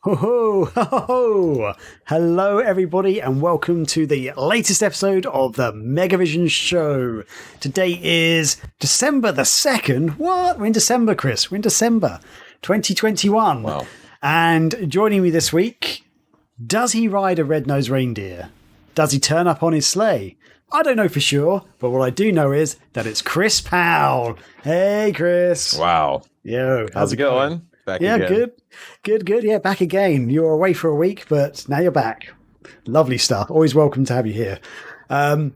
Ho ho ho ho! Hello, everybody, and welcome to the latest episode of the Megavision Show. Today is December the 2nd. What? We're in December, Chris. We're in December 2021. Wow. And joining me this week, does he ride a red-nosed reindeer? Does he turn up on his sleigh? I don't know for sure, but what I do know is that it's Chris Powell. Hey, Chris. Wow. Yo, How's it going? Back yeah, again. good. Yeah, back again. You were away for a week, but now you're back. Lovely stuff. Always welcome to have you here. And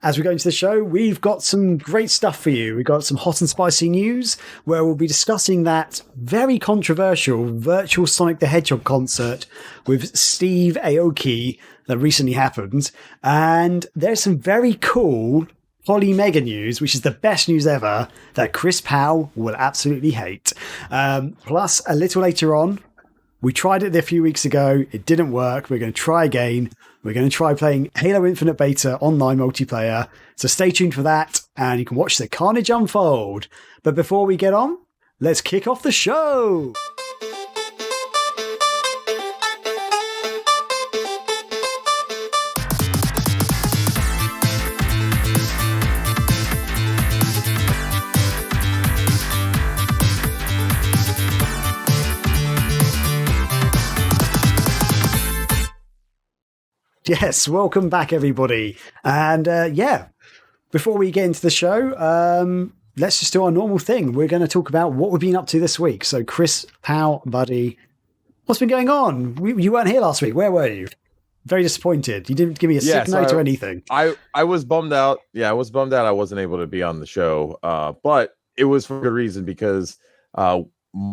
as we go into the show, we've got some great stuff for you. We've got some hot and spicy news where we'll be discussing that very controversial virtual Sonic the Hedgehog concert with Steve Aoki that recently happened. And there's some very cool Polymega news, which is the best news ever, that Chris Powell will absolutely hate. Plus, a little later on, we tried it a few weeks ago. It didn't work. We're going to try again. We're going to try playing Halo Infinite Beta online multiplayer. So stay tuned for that, and you can watch the carnage unfold. But before we get on, let's kick off the show. Yes, welcome back, everybody. And before we get into the show, let's just do our normal thing. We're going to talk about what we've been up to this week. So, Chris Powell, buddy, what's been going on? You weren't here last week. Where were you? Very disappointed. You didn't give me a sick note or anything. I was bummed out. Yeah, I was bummed out I wasn't able to be on the show. But it was for good reason because my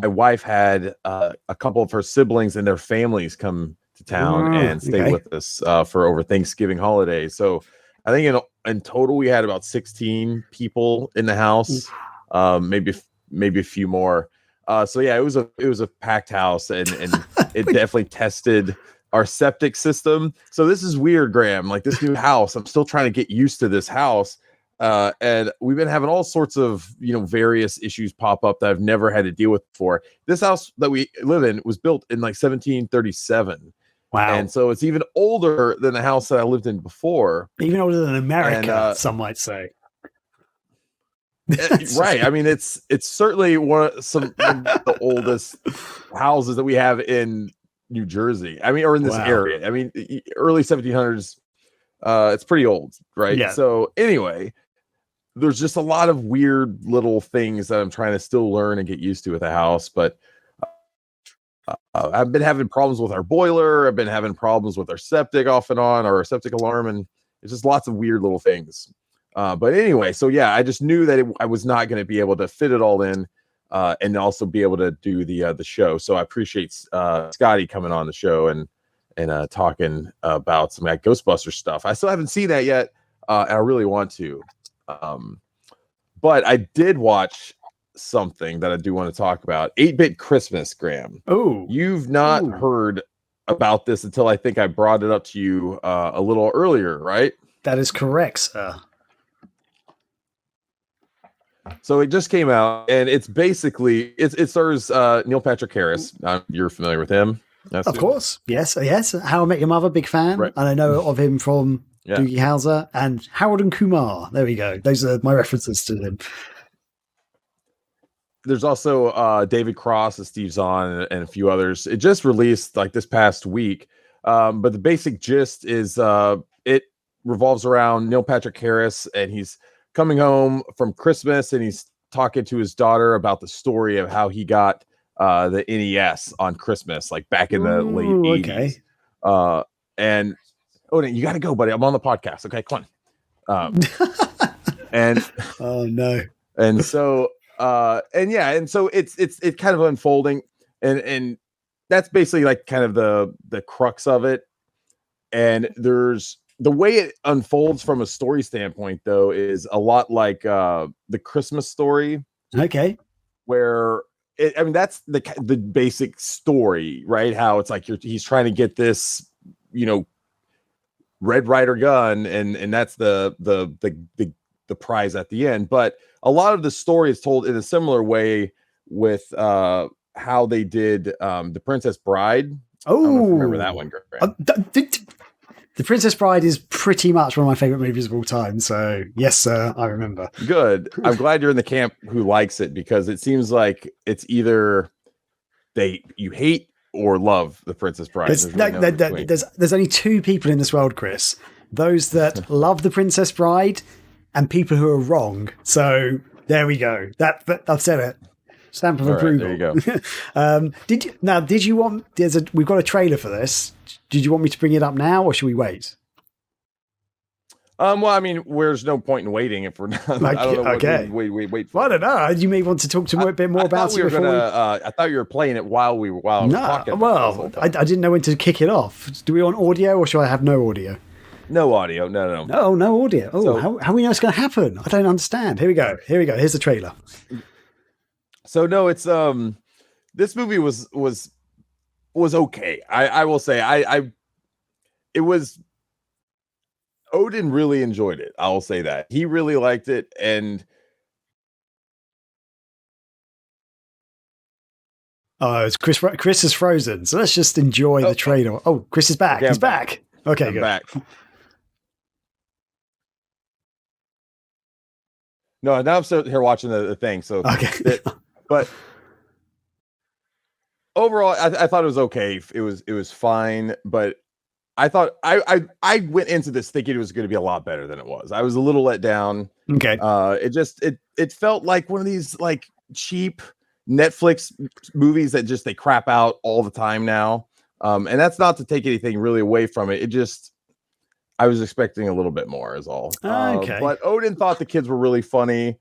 wife had a couple of her siblings and their families come to town and stay with us for over Thanksgiving holiday. So I think in total we had about 16 people in the house, maybe a few more. So yeah, it was a packed house, and it definitely tested our septic system. So this is weird, Graham. Like this new house, I'm still trying to get used to this house. And we've been having all sorts of, various issues pop up that I've never had to deal with before. This house that we live in was built in like 1737. Wow. And so it's even older than the house that I lived in before. Even older than America, some might say. Right. I mean, it's certainly some of the oldest houses that we have in New Jersey. I mean, or in this area. I mean, early 1700s. It's pretty old, right? Yeah. So anyway, there's just a lot of weird little things that I'm trying to still learn and get used to with the house. But I've been having problems with our boiler. I've been having problems with our septic off and on, or our septic alarm, and it's just lots of weird little things. But anyway, so yeah, I just knew that I was not going to be able to fit it all in, and also be able to do the show. So I appreciate Scotty coming on the show and talking about some of that Ghostbusters stuff. I still haven't seen that yet, and I really want to. But I did watch something that I do want to talk about. 8-Bit Christmas, Graham. Oh, you've not heard about this until I think I brought it up to you a little earlier, right? That is correct, sir. So it just came out, and it's basically it stars Neil Patrick Harris. You're familiar with him? Of course, yes. How I Met Your Mother, big fan, right. And I know of him from Doogie Howser and Harold and Kumar. There we go. Those are my references to him. There's also David Cross as Steve Zahn and a few others. It just released like this past week, but the basic gist is it revolves around Neil Patrick Harris, and he's coming home from Christmas, and he's talking to his daughter about the story of how he got the NES on Christmas, like back in the late 80s. Okay. And you got to go, buddy. I'm on the podcast. Okay, come on. And oh no. And so so it's kind of unfolding, and that's basically like kind of the crux of it. And there's the way it unfolds from a story standpoint, though, is a lot like the Christmas Story. Okay. Where that's the basic story, right? How it's like he's trying to get this, Red Ryder gun, and that's the prize at the end. But a lot of the story is told in a similar way with how they did the Princess Bride. Oh, I don't know if you remember that one, Graham. The Princess Bride is pretty much one of my favorite movies of all time. So yes, sir, I remember. Good. I'm glad you're in the camp who likes it, because it seems like it's either you hate or love the Princess Bride. There's only two people in this world, Chris. Those that love the Princess Bride and people who are wrong. So there we go. That I've said it. Stamp of approval. There you go. Did you want? We've got a trailer for this. Did you want me to bring it up now, or should we wait? Well, I mean, there's no point in waiting if we're not. I don't know. Okay. Wait. Well, I don't know. You may want to talk a bit more about it. I thought you were playing it while I was talking. Well, I didn't know when to kick it off. Do we want audio, or should I have no audio? No audio. No. No audio. Oh, so, how we know it's going to happen? I don't understand. Here we go. Here's the trailer. So no, it's this movie was okay. I will say it was. Odin really enjoyed it. I will say that he really liked it, and it's Chris. Chris is frozen, so let's just enjoy the trailer. Oh, Chris is back. Okay, he's back. Okay, good. Back. No, now I'm still here watching the thing. So okay. But overall, I thought it was okay. It was fine, but I thought I went into this thinking it was going to be a lot better than it was. I was a little let down. Okay. It felt like one of these like cheap Netflix movies that just they crap out all the time now. And that's not to take anything really away from it. I was expecting a little bit more is all. Okay. But Odin thought the kids were really funny.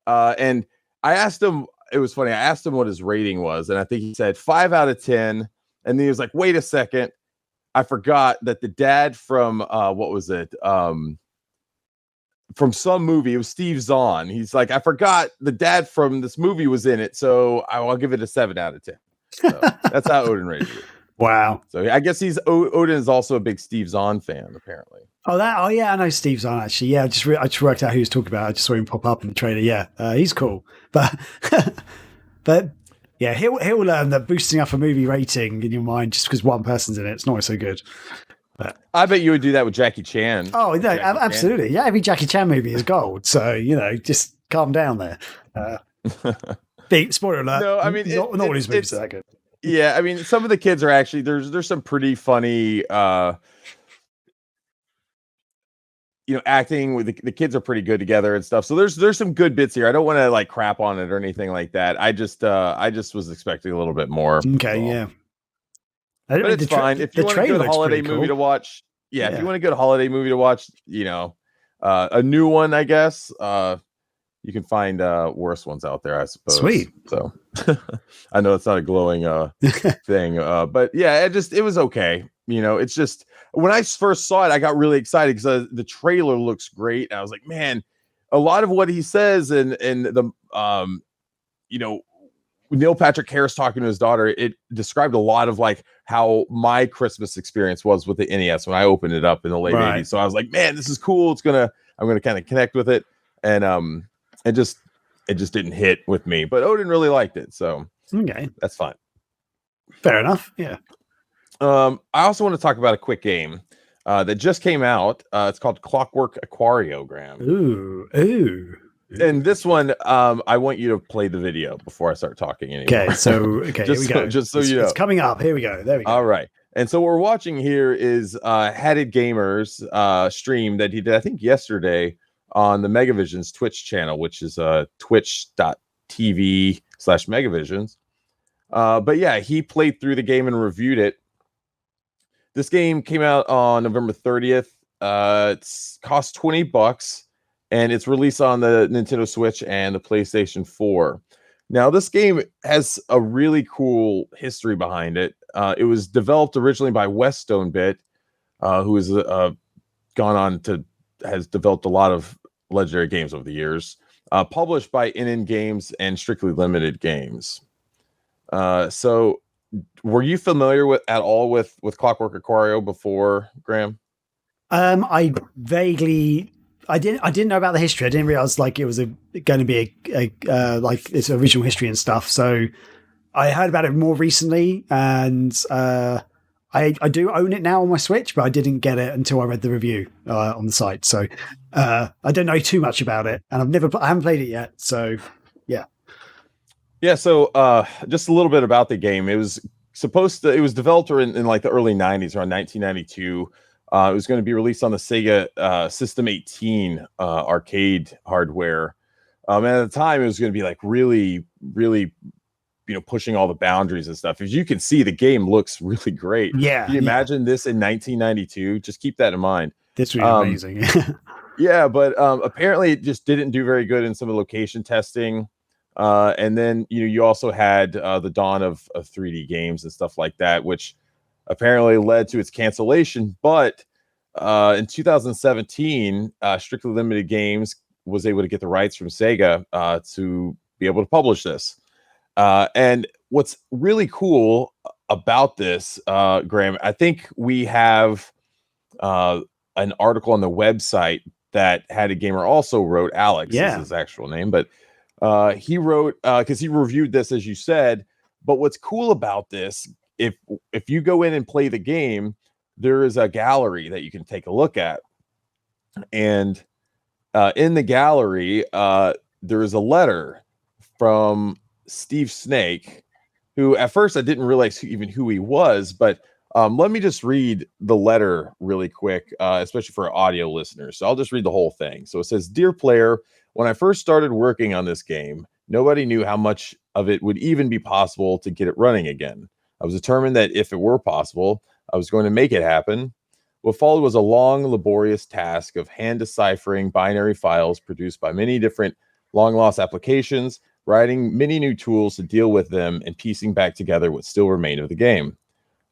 And I asked him, it was funny. I asked him what his rating was, and I think he said 5 out of 10. And then he was like, wait a second. I forgot that the dad from what was it? From some movie, it was Steve Zahn. He's like, I forgot the dad from this movie was in it, so I'll give it a 7 out of 10. So that's how Odin rated it. Wow. So I guess Odin is also a big Steve Zahn fan, apparently. Oh yeah, I know Steve Zahn actually. Yeah, I just worked out who he was talking about. I just saw him pop up in the trailer. Yeah, he's cool, but yeah, he'll learn that boosting up a movie rating in your mind just because one person's in it's not so good. But I bet you would do that with Jackie Chan. Oh no, absolutely. Yeah, every Jackie Chan movie is gold. So just calm down there. Spoiler alert. No, I mean not all his movies are that good. Yeah, I mean some of the kids are actually there's some pretty funny. Acting with the kids are pretty good together and stuff. So there's some good bits here. I don't want to like crap on it or anything like that. I just was expecting a little bit more. Okay, yeah. But it's fine. If you want a good holiday movie to watch, if you want a good holiday movie to watch, a new one, I guess, you can find worse ones out there, I suppose. Sweet. So I know it's not a glowing thing, but yeah, it was okay. It's just when I first saw it, I got really excited because the trailer looks great. And I was like, man, a lot of what he says and the Neil Patrick Harris talking to his daughter, it described a lot of like how my Christmas experience was with the NES when I opened it up in the late 80s. So I was like, man, this is cool. I'm gonna kind of connect with it. And it just didn't hit with me. But Odin really liked it. So okay, that's fine. Fair enough. Yeah. I also want to talk about a quick game that just came out. It's called Clockwork Aquariogram. Ooh. And this one, I want you to play the video before I start talking. Anyway. Okay, here we go. Just so you know, it's coming up. Here we go. There we go. All right. And so what we're watching here is Hatted Gamer's stream that he did, I think, yesterday on the Megavisions Twitch channel, which is twitch.tv/Megavisions. But yeah, he played through the game and reviewed it. This game came out on November 30th. It's cost $20 and it's released on the Nintendo Switch and the PlayStation 4. Now, this game has a really cool history behind it. It was developed originally by West Stonebit, who has has developed a lot of legendary games over the years. Published by NN Games and Strictly Limited Games. So were you familiar with Clockwork Aquario before, Graham? I didn't know about the history. I didn't realize like it was going to be a like its original history and stuff. So I heard about it more recently, and I do own it now on my Switch, but I didn't get it until I read the review on the site. So I don't know too much about it, and I haven't played it yet. So yeah. Yeah, so just a little bit about the game. It was developed in like the early 90s, around 1992. It was going to be released on the Sega System 18 arcade hardware. And at the time, it was going to be like really, really, pushing all the boundaries and stuff. As you can see, the game looks really great. Yeah. Can you imagine this in 1992? Just keep that in mind. This would be amazing. Yeah, but apparently it just didn't do very good in some of the location testing. And then, you also had the dawn of 3D games and stuff like that, which apparently led to its cancellation. But in 2017, Strictly Limited Games was able to get the rights from Sega to be able to publish this. And what's really cool about this, Graham, I think we have an article on the website that Had a Gamer also wrote. Alex is his actual name, but he wrote because he reviewed this, as you said. But what's cool about this, if you go in and play the game, there is a gallery that you can take a look at, and in the gallery there is a letter from Steve Snake, who at first I didn't realize who he was, but let me just read the letter really quick, especially for audio listeners. So I'll just read the whole thing. So it says, "Dear player, when I first started working on this game, nobody knew how much of it would even be possible to get it running again. I was determined that if it were possible, I was going to make it happen. What followed was a long, laborious task of hand deciphering binary files produced by many different long-lost applications, writing many new tools to deal with them, and piecing back together what still remained of the game.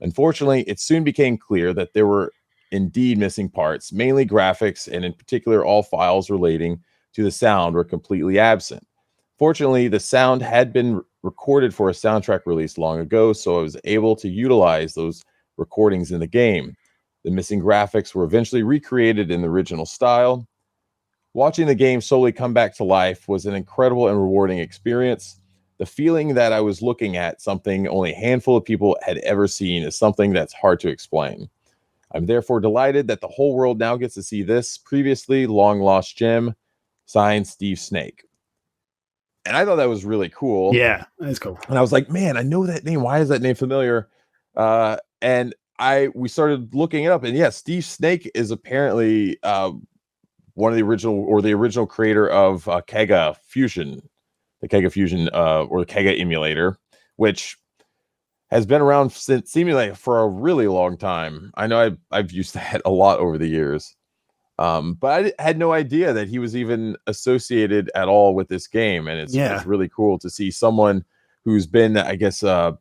Unfortunately, it soon became clear that there were indeed missing parts, mainly graphics, and in particular, all files relating to the sound were completely absent. Fortunately, the sound had been recorded for a soundtrack release long ago, so I was able to utilize those recordings in the game. The missing graphics were eventually recreated in the original style. Watching the game slowly come back to life was an incredible and rewarding experience. The feeling that I was looking at something only a handful of people had ever seen is something that's hard to explain. I'm therefore delighted that the whole world now gets to see this previously long-lost gem. Signed, Steve Snake." And I thought that was really cool. Yeah, that's cool. And I was like, man, I know that name. Why is that name familiar? And we started looking it up. And yeah, Steve Snake is apparently one of the original creator of Kega Fusion, the Kega Fusion or the Kega emulator, which has been around since seemingly for a really long time. I know I've used that a lot over the years. But I had no idea that he was even associated at all with this game. And it's really cool to see someone who's been, I guess, a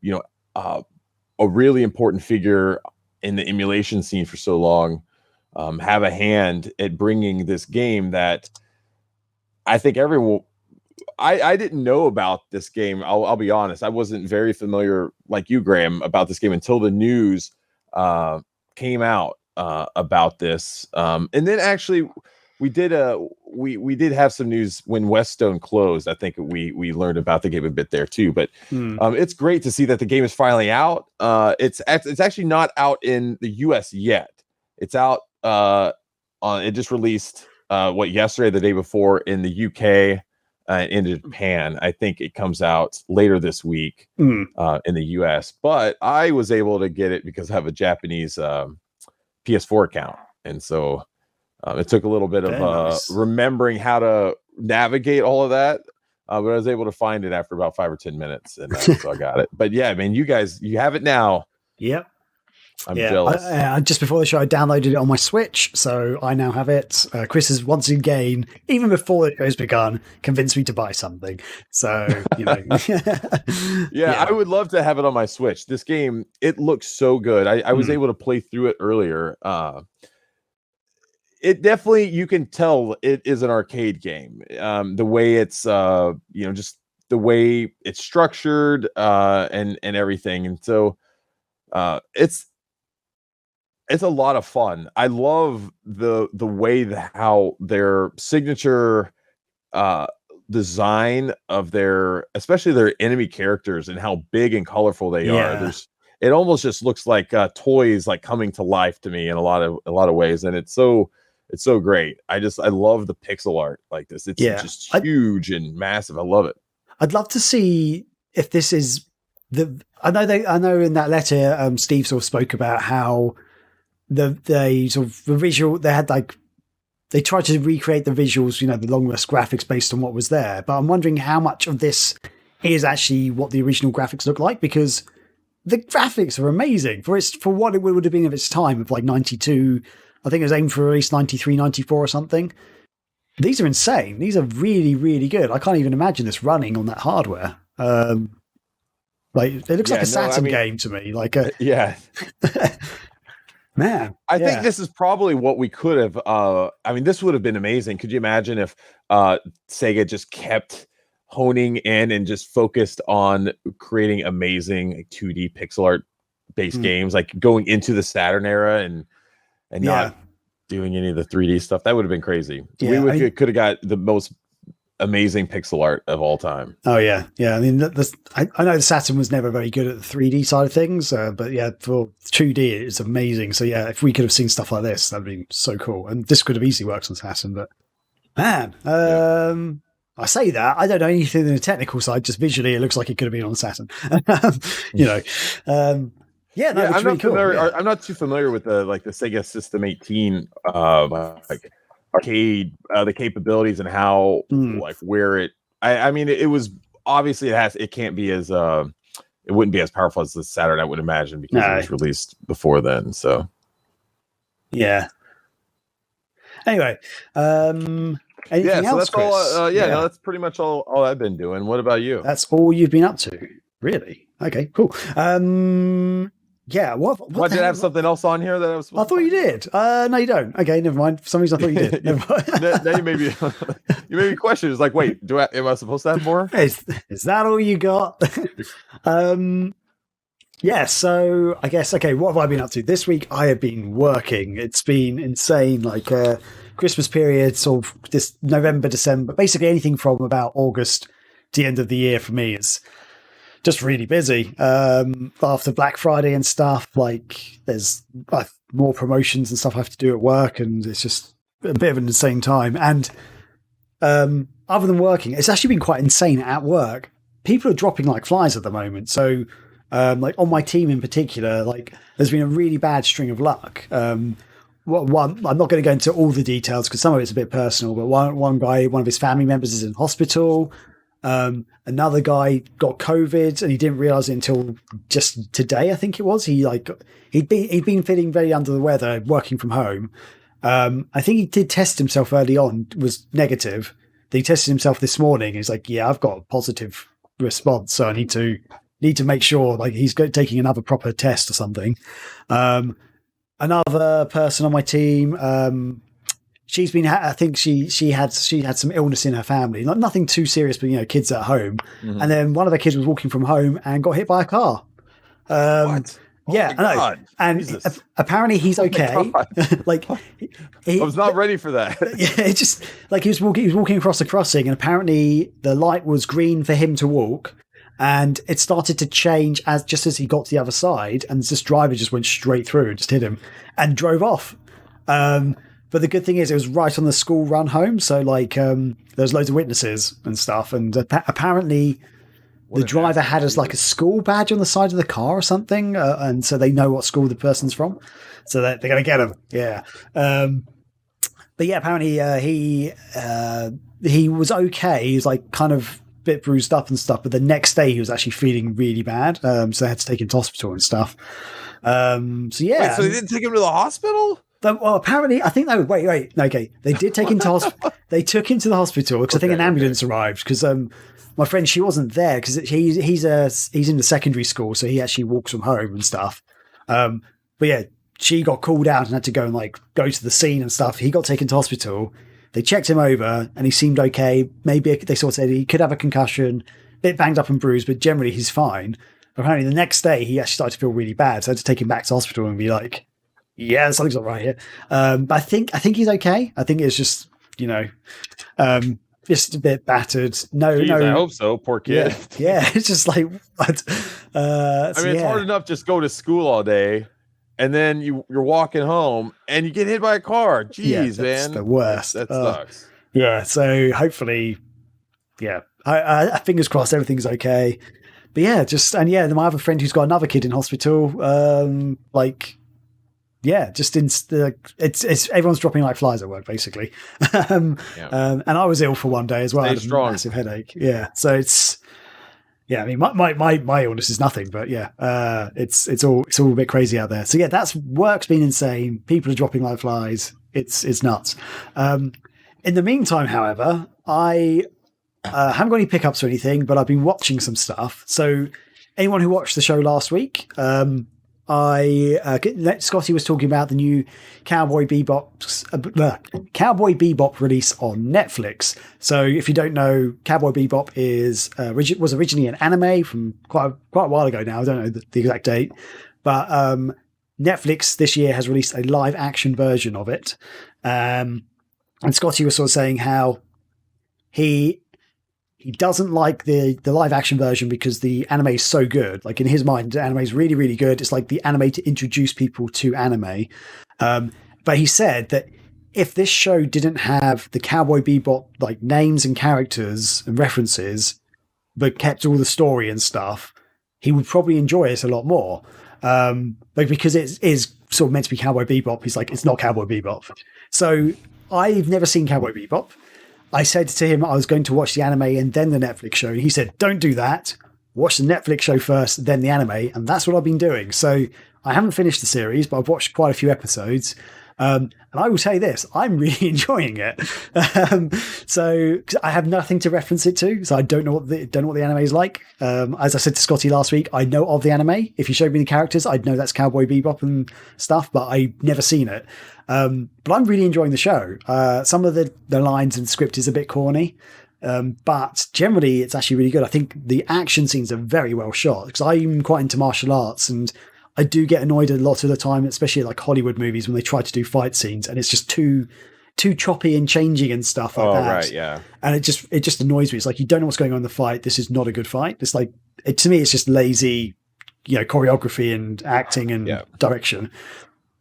really important figure in the emulation scene for so long, have a hand at bringing this game that I think everyone. I didn't know about this game. I'll be honest. I wasn't very familiar, like you, Graham, about this game until the news came out about this. And then actually, we did have some news when Weststone closed. I think we learned about the game a bit there too. But it's great to see that the game is finally out. It's actually not out in the US yet. It's out it just released yesterday, the day before, in the UK. In Japan. I think it comes out later this week in the US, but I was able to get it because I have a Japanese PS4 account, and so it took a little bit of remembering how to navigate all of that, but I was able to find it after about 5 or 10 minutes, and so I got it. But yeah, man, you have it now. Yep. I'm jealous. Just before the show, I downloaded it on my Switch, so I now have it. Chris has once again, even before the show's begun, convinced me to buy something. So, yeah, I would love to have it on my Switch. This game, it looks so good. I was able to play through it earlier. It definitely, you can tell it is an arcade game. The way it's, just the way it's structured and everything, and so it's a lot of fun. I love the way how their signature design of especially their enemy characters and how big and colorful they are. It almost just looks like toys like coming to life to me in a lot of ways, and it's so great. I love the pixel art like this. It's just huge and massive. I love it. I'd love to see if this is I know in that letter Steve sort of spoke about how the visual they had like. They tried to recreate the visuals, the long rest graphics based on what was there. But I'm wondering how much of this is actually what the original graphics look like, because the graphics are amazing for what it would have been of its time of like 92. I think it was aimed for at least 93, 94 or something. These are insane. These are really, really good. I can't even imagine this running on that hardware. Like it looks like a Saturn game to me. Like yeah. Man, I think this is probably what we could have. This would have been amazing. Could you imagine if Sega just kept honing in and just focused on creating amazing 2D pixel art based games, like going into the Saturn era and not doing any of the 3D stuff? That would have been crazy. Yeah, we could have got the most amazing pixel art of all time. Oh yeah. I mean, I know the Saturn was never very good at the 3D side of things, but yeah, for 2D it's amazing. So yeah, if we could have seen stuff like this, that'd be so cool. And this could have easily worked on Saturn, but man, I say that I don't know anything in the technical side. Just visually, it looks like it could have been on Saturn. I'm not familiar. I'm not too familiar with the Sega System 18 arcade, the capabilities and how where it. It was obviously it can't be as it wouldn't be as powerful as the Saturn, I would imagine, because it was released before then. So yeah. Anyway, anything else, so that's Chris? all. No, that's pretty much all I've been doing. What about you? That's all you've been up to, really? Okay, cool. Yeah, what did I have something else on here that I was? I thought you did. No, you don't. Okay, never mind. For some reason, I thought you did. Never mind. Now you made me question. It's like, wait, am I supposed to have more? Is that all you got? Yeah. So I guess what have I been up to this week? I have been working. It's been insane. Like Christmas period, sort of this November, December, basically anything from about August to the end of the year for me is just really busy. After Black Friday and stuff, like there's more promotions and stuff I have to do at work, and it's just a bit of an insane time. And other than working, it's actually been quite insane at work. People are dropping like flies at the moment. So like on my team in particular, like there's been a really bad string of luck. I'm not going to go into all the details because some of it's a bit personal, but one guy, one of his family members is in hospital. Another guy got COVID and he didn't realize it until just today, I think it was. He'd been feeling very under the weather working from home. I think he did test himself early on, was negative. He tested himself this morning. He's like, yeah, I've got a positive response. So I need to make sure like he's taking another proper test or something. Another person on my team, she's been. I think she had some illness in her family, nothing too serious, but kids at home. Mm-hmm. And then one of the kids was walking from home and got hit by a car. What? Yeah, I know. And apparently he's okay. Like I was not ready for that. Yeah, it's just like he was walking across the crossing, and apparently the light was green for him to walk, and it started to change just as he got to the other side, and this driver just went straight through and just hit him and drove off. But the good thing is it was right on the school run home. So like there's loads of witnesses and stuff. And apparently the driver had like a school badge on the side of the car or something. And so they know what school the person's from. So they're going to get him. Yeah. But yeah, apparently he was okay. He was like kind of a bit bruised up and stuff. But the next day he was actually feeling really bad. So they had to take him to hospital and stuff. So yeah. Wait, so they didn't take him to the hospital? Well, apparently, I think wait. No, okay, they did take him to hospital. They took him to the hospital because I think an ambulance arrived. Because my friend, she wasn't there because he's in the secondary school, so he actually walks from home and stuff. But yeah, she got called out and had to go and go to the scene and stuff. He got taken to hospital. They checked him over and he seemed okay. Maybe they sort of said he could have a concussion, a bit banged up and bruised, but generally he's fine. Apparently, the next day he actually started to feel really bad, so I had to take him back to hospital and be like, yeah, something's not right here. But I think he's okay. I think it's just, just a bit battered. No, Jeez, no. I hope so. Poor kid. Yeah. It's just like what? I mean, it's hard enough just go to school all day, and then you're walking home and you get hit by a car. Jeez, that's man, the worst. That sucks. Yeah. So hopefully, yeah. I fingers crossed everything's okay. But yeah, my other friend who's got another kid in hospital, just it's everyone's dropping like flies at work, basically. And I was ill for one day as well. I had a massive headache. Yeah, so it's I mean, my illness is nothing, but it's all a bit crazy out there. So yeah, that's work's been insane. People are dropping like flies. It's nuts. In the meantime, however, I haven't got any pickups or anything, but I've been watching some stuff. So anyone who watched the show last week, Scotty was talking about the new Cowboy Bebop release on Netflix. So if you don't know, Cowboy Bebop was originally an anime from quite a while ago now. I don't know the exact date, but Netflix this year has released a live action version of it. And Scotty was sort of saying how he doesn't like the live action version because the anime is so good. Like in his mind, the anime is really, really good. It's like the anime to introduce people to anime. But he said that if this show didn't have the Cowboy Bebop like names and characters and references, but kept all the story and stuff, he would probably enjoy it a lot more. But because it is sort of meant to be Cowboy Bebop, he's like, it's not Cowboy Bebop. So I've never seen Cowboy Bebop. I said to him I was going to watch the anime and then the Netflix show. He said, don't do that. Watch the Netflix show first, then the anime. And that's what I've been doing. So I haven't finished the series, but I've watched quite a few episodes. And I will say this, I'm really enjoying it. So I have nothing to reference it to. So I don't know what the anime is like. As I said to Scotty last week, I know of the anime. If you showed me the characters, I'd know that's Cowboy Bebop and stuff, but I've never seen it. But I'm really enjoying the show. Some of the lines and script is a bit corny. But generally it's actually really good. I think the action scenes are very well shot because I'm quite into martial arts and I do get annoyed a lot of the time, especially like Hollywood movies when they try to do fight scenes and it's just too choppy and changing and stuff like that. Right, yeah. And it just annoys me. It's like, you don't know what's going on in the fight. This is not a good fight. It's like, to me, it's just lazy, choreography and acting and direction.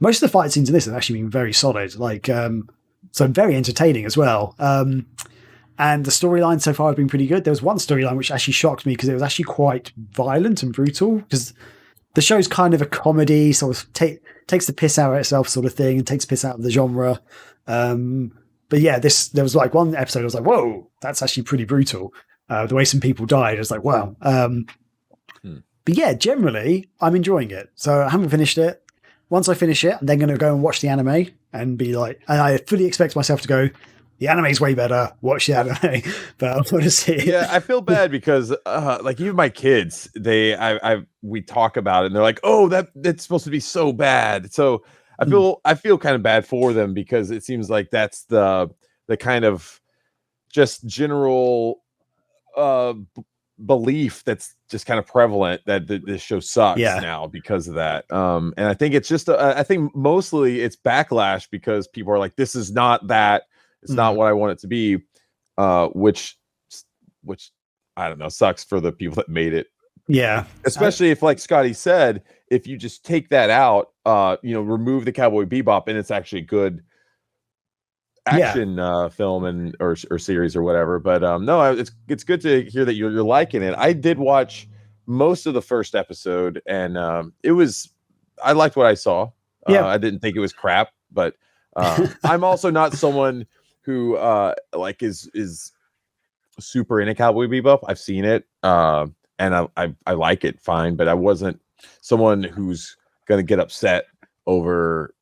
Most of the fight scenes in this have actually been very solid, so very entertaining as well. And the storyline so far has been pretty good. There was one storyline which actually shocked me because it was actually quite violent and brutal because the show's kind of a comedy, sort of takes the piss out of itself sort of thing and takes the piss out of the genre. But yeah, there was like one episode I was like, whoa, that's actually pretty brutal. The way some people died, I was like, wow. But yeah, generally, I'm enjoying it. So I haven't finished it. Once I finish it, I'm then going to go and watch the anime and be like, and I fully expect myself to go, the anime's way better, watch the anime. But I want to see it. Yeah, I feel bad because like even my kids, we talk about it and they're like, oh, that's supposed to be so bad. So I feel kind of bad for them because it seems like that's the kind of just general belief that's just kind of prevalent that this show sucks now because of that. And I think it's just I think mostly it's backlash because people are like, this is not that, it's not what I want it to be, which I don't know, sucks for the people that made it. Yeah, especially if, like Scotty said, if you just take that out, remove the Cowboy Bebop and it's actually good action film or series or whatever. But no, it's good to hear that you're liking it. I did watch most of the first episode and I liked what I saw. I didn't think it was crap, but I'm also not someone who is super into Cowboy Bebop. I've seen it and I like it fine, but I wasn't someone who's gonna get upset over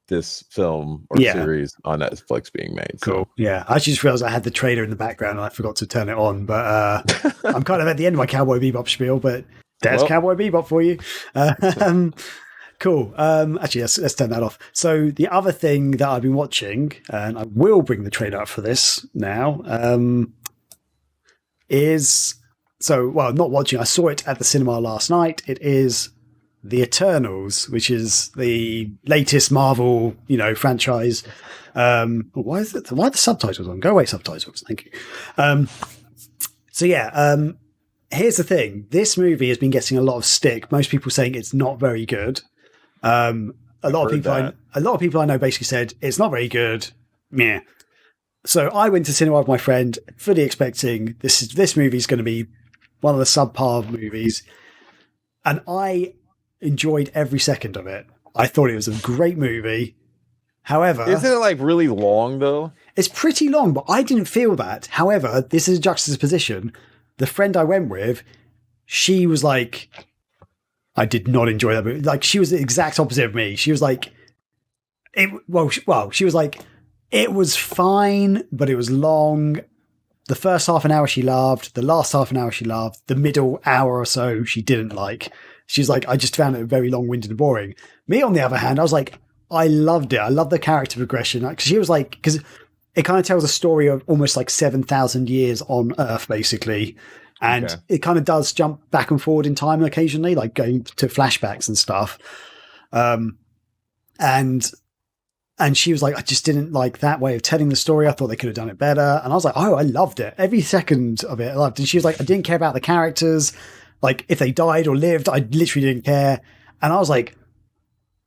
this film or series on Netflix being made. Cool. So. Yeah. I just realized I had the trailer in the background and I forgot to turn it on, but I'm kind of at the end of my Cowboy Bebop spiel, but there's Cowboy Bebop for you. Cool. Actually, let's turn that off. So the other thing that I've been watching, and I will bring the trailer up for this now, not watching. I saw it at the cinema last night. It is The Eternals, which is the latest Marvel, franchise. Why are the subtitles on? Go away, subtitles. Thank you. So yeah, here's the thing. This movie has been getting a lot of stick. Most people saying it's not very good. A lot of people I know basically said it's not very good. Meh. So I went to cinema with my friend, fully expecting this movie is going to be one of the subpar movies, and I enjoyed every second of it. I thought it was a great movie. However, isn't it like really long though? It's pretty long, but I didn't feel that. However, this is a juxtaposition. The friend I went with, she was like, I did not enjoy that movie. Like, she was the exact opposite of me. She was like, she was like, it was fine, but it was long. The first half an hour she loved. The last half an hour she loved. The middle hour or so she didn't like. She's like, I just found it very long-winded and boring. Me, on the other hand, I was like, I loved it. I love the character progression. Because she was like, because it kind of tells a story of almost like 7,000 years on Earth, basically. And it kind of does jump back and forward in time occasionally, like going to flashbacks and stuff. And she was like, I just didn't like that way of telling the story. I thought they could have done it better. And I was like, oh, I loved it. Every second of it I loved. And she was like, I didn't care about the characters. Like, if they died or lived, I literally didn't care. And I was like,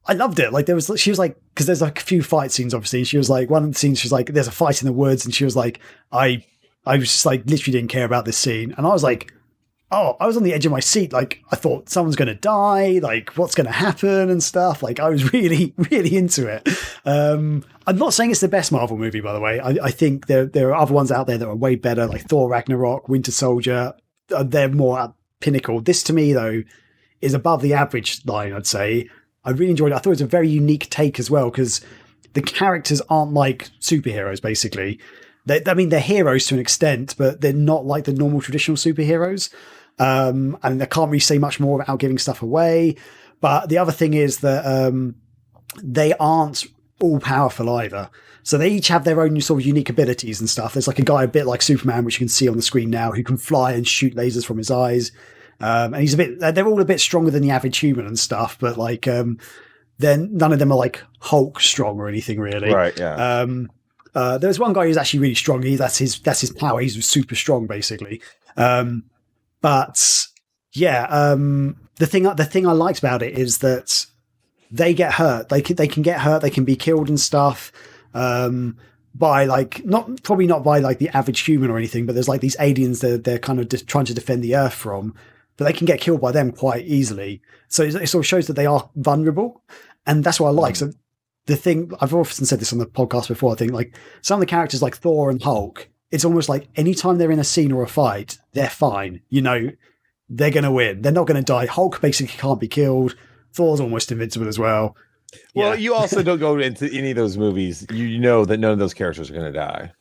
I loved it. Like, she was like, because there's like a few fight scenes, obviously. And she was like, one of the scenes, she was like, there's a fight in the woods. And she was like, I was just like, literally didn't care about this scene. And I was like, oh, I was on the edge of my seat. Like, I thought someone's going to die. Like, what's going to happen and stuff. Like, I was really, really into it. I'm not saying it's the best Marvel movie, by the way. I think there are other ones out there that are way better, like Thor Ragnarok, Winter Soldier. They're more at pinnacle. This, to me, though, is above the average line, I'd say. I really enjoyed it. I thought it was a very unique take as well, because the characters aren't like superheroes, basically. They're heroes to an extent, but they're not like the normal traditional superheroes. And I can't really say much more without giving stuff away. But the other thing is that they aren't all powerful either. So they each have their own sort of unique abilities and stuff. There's like a guy a bit like Superman, which you can see on the screen now, who can fly and shoot lasers from his eyes. And he's they're all a bit stronger than the average human and stuff, but like, then none of them are like Hulk strong or anything really. Right. Yeah. There's one guy who's actually really strong. That's his power. He's super strong, basically. But yeah, the thing I liked about it is that they get hurt. They can get hurt. They can be killed and stuff. By like probably not by like the average human or anything, but there's like these aliens that they're kind of trying to defend the Earth from, but they can get killed by them quite easily. So it sort of shows that they are vulnerable, and that's what I like. So the thing, I've often said this on the podcast before, I think like some of the characters like Thor and Hulk, it's almost like anytime they're in a scene or a fight, they're fine. They're going to win. They're not going to die. Hulk basically can't be killed. Thor's almost invincible as well. Well, you also don't go into any of those movies. You know that none of those characters are going to die.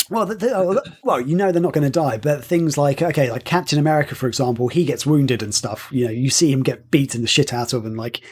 Well, they're not going to die. But things like, like Captain America, for example, he gets wounded and stuff. You see him get beaten the shit out of, and like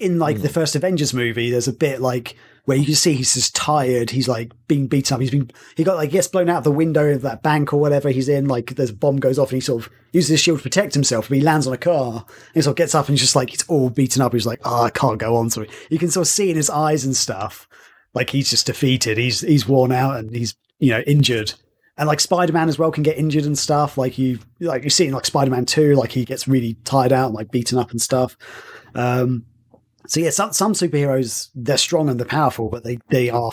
in the first Avengers movie, there's a bit like where you can see he's just tired. He's like being beaten up. He gets blown out the window of that bank or whatever he's in. Like there's a bomb goes off and he sort of uses his shield to protect himself. But he lands on a car and he sort of gets up and he's just like, it's all beaten up. He's like, I can't go on. So you can sort of see in his eyes and stuff, like he's just defeated. He's worn out and he's, injured. And like Spider-Man as well can get injured and stuff. Like you see in like Spider-Man 2, like he gets really tired out and like beaten up and stuff. So yeah, some superheroes, they're strong and they're powerful, but they are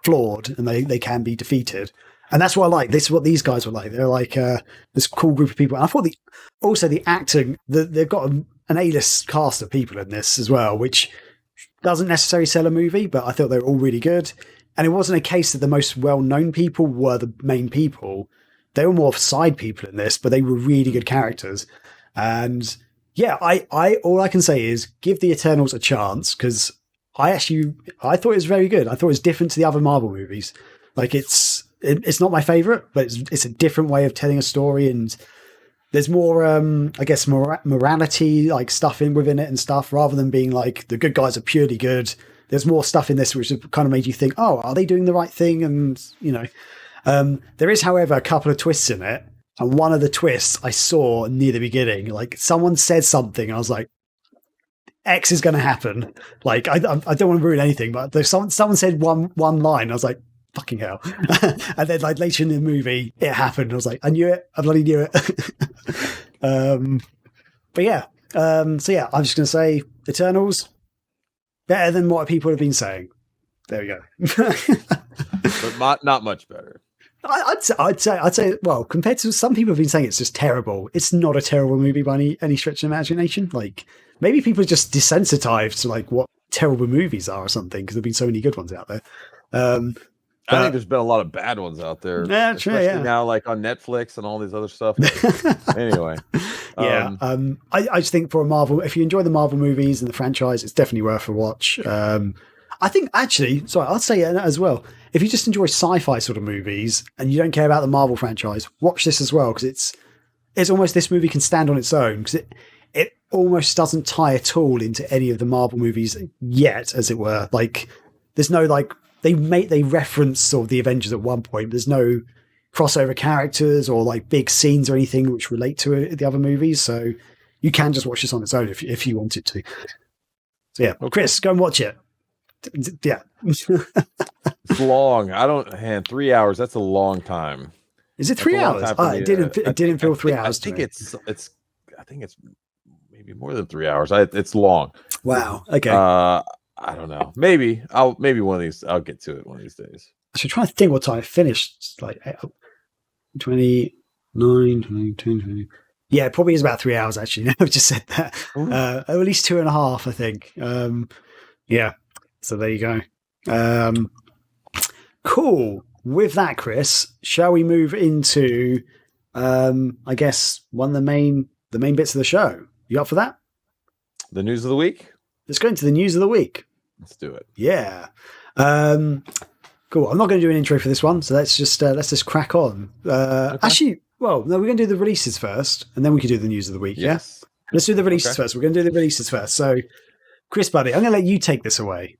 flawed and they can be defeated. And that's what I like. This is what these guys were like. They're like this cool group of people. And I thought the acting, they've got an A-list cast of people in this as well, which doesn't necessarily sell a movie, but I thought they were all really good. And it wasn't a case that the most well-known people were the main people. They were more side people in this, but they were really good characters. And yeah, I all I can say is give the Eternals a chance, because I thought it was very good. I thought it was different to the other Marvel movies. Like it's not my favorite, but it's a different way of telling a story, and there's more I guess morality like stuff within it and stuff, rather than being like the good guys are purely good. There's more stuff in this which kind of made you think, oh, are they doing the right thing? And there is, however, a couple of twists in it. And one of the twists I saw near the beginning, like someone said something, and I was like, X is going to happen. Like, I don't want to ruin anything, but there's someone said one line. I was like, fucking hell. And then like later in the movie, it happened. I was like, I knew it. I bloody knew it. But yeah. So yeah, I'm just going to say Eternals, better than what people have been saying. There we go. But not much better. I'd say, well, compared to some people have been saying it's just terrible. It's not a terrible movie by any stretch of imagination. Like, maybe people are just desensitized to like what terrible movies are or something, because there've been so many good ones out there. I think there's been a lot of bad ones out there. Yeah, true. Yeah. Now, like on Netflix and all these other stuff. Anyway. Yeah. I just think for a Marvel, if you enjoy the Marvel movies and the franchise, it's definitely worth a watch. I think actually, sorry, I'll say it as well. If you just enjoy sci-fi sort of movies and you don't care about the Marvel franchise, watch this as well, because it's almost, this movie can stand on its own, because it almost doesn't tie at all into any of the Marvel movies yet, as it were. Like, there's no like they reference sort of the Avengers at one point, but there's no crossover characters or like big scenes or anything which relate to the other movies. So you can just watch this on its own if you wanted to. So yeah, Chris, go and watch it. Yeah. It's long. 3 hours. That's a long time. Is it 3 hours? It didn't feel 3 hours. I think it's maybe more than 3 hours. It's long. Wow. Okay. I don't know. Maybe I'll get to it one of these days. I should try to think what time I finished. It's like 29, 20. Yeah, it probably is about 3 hours actually. Now I've just said that. At least 2.5, I think. Yeah. So there you go. Cool. With that, Chris, shall we move into, I guess, one of the main bits of the show? You up for that? The news of the week? Let's go into the news of the week. Let's do it. Yeah. Cool. I'm not going to do an intro for this one, so let's just crack on. Okay. Actually, well, no, we're going to do the releases first, and then we can do the news of the week. Yes. Yeah. Let's do the releases first. We're going to do the releases first. So, Chris, buddy, I'm going to let you take this away.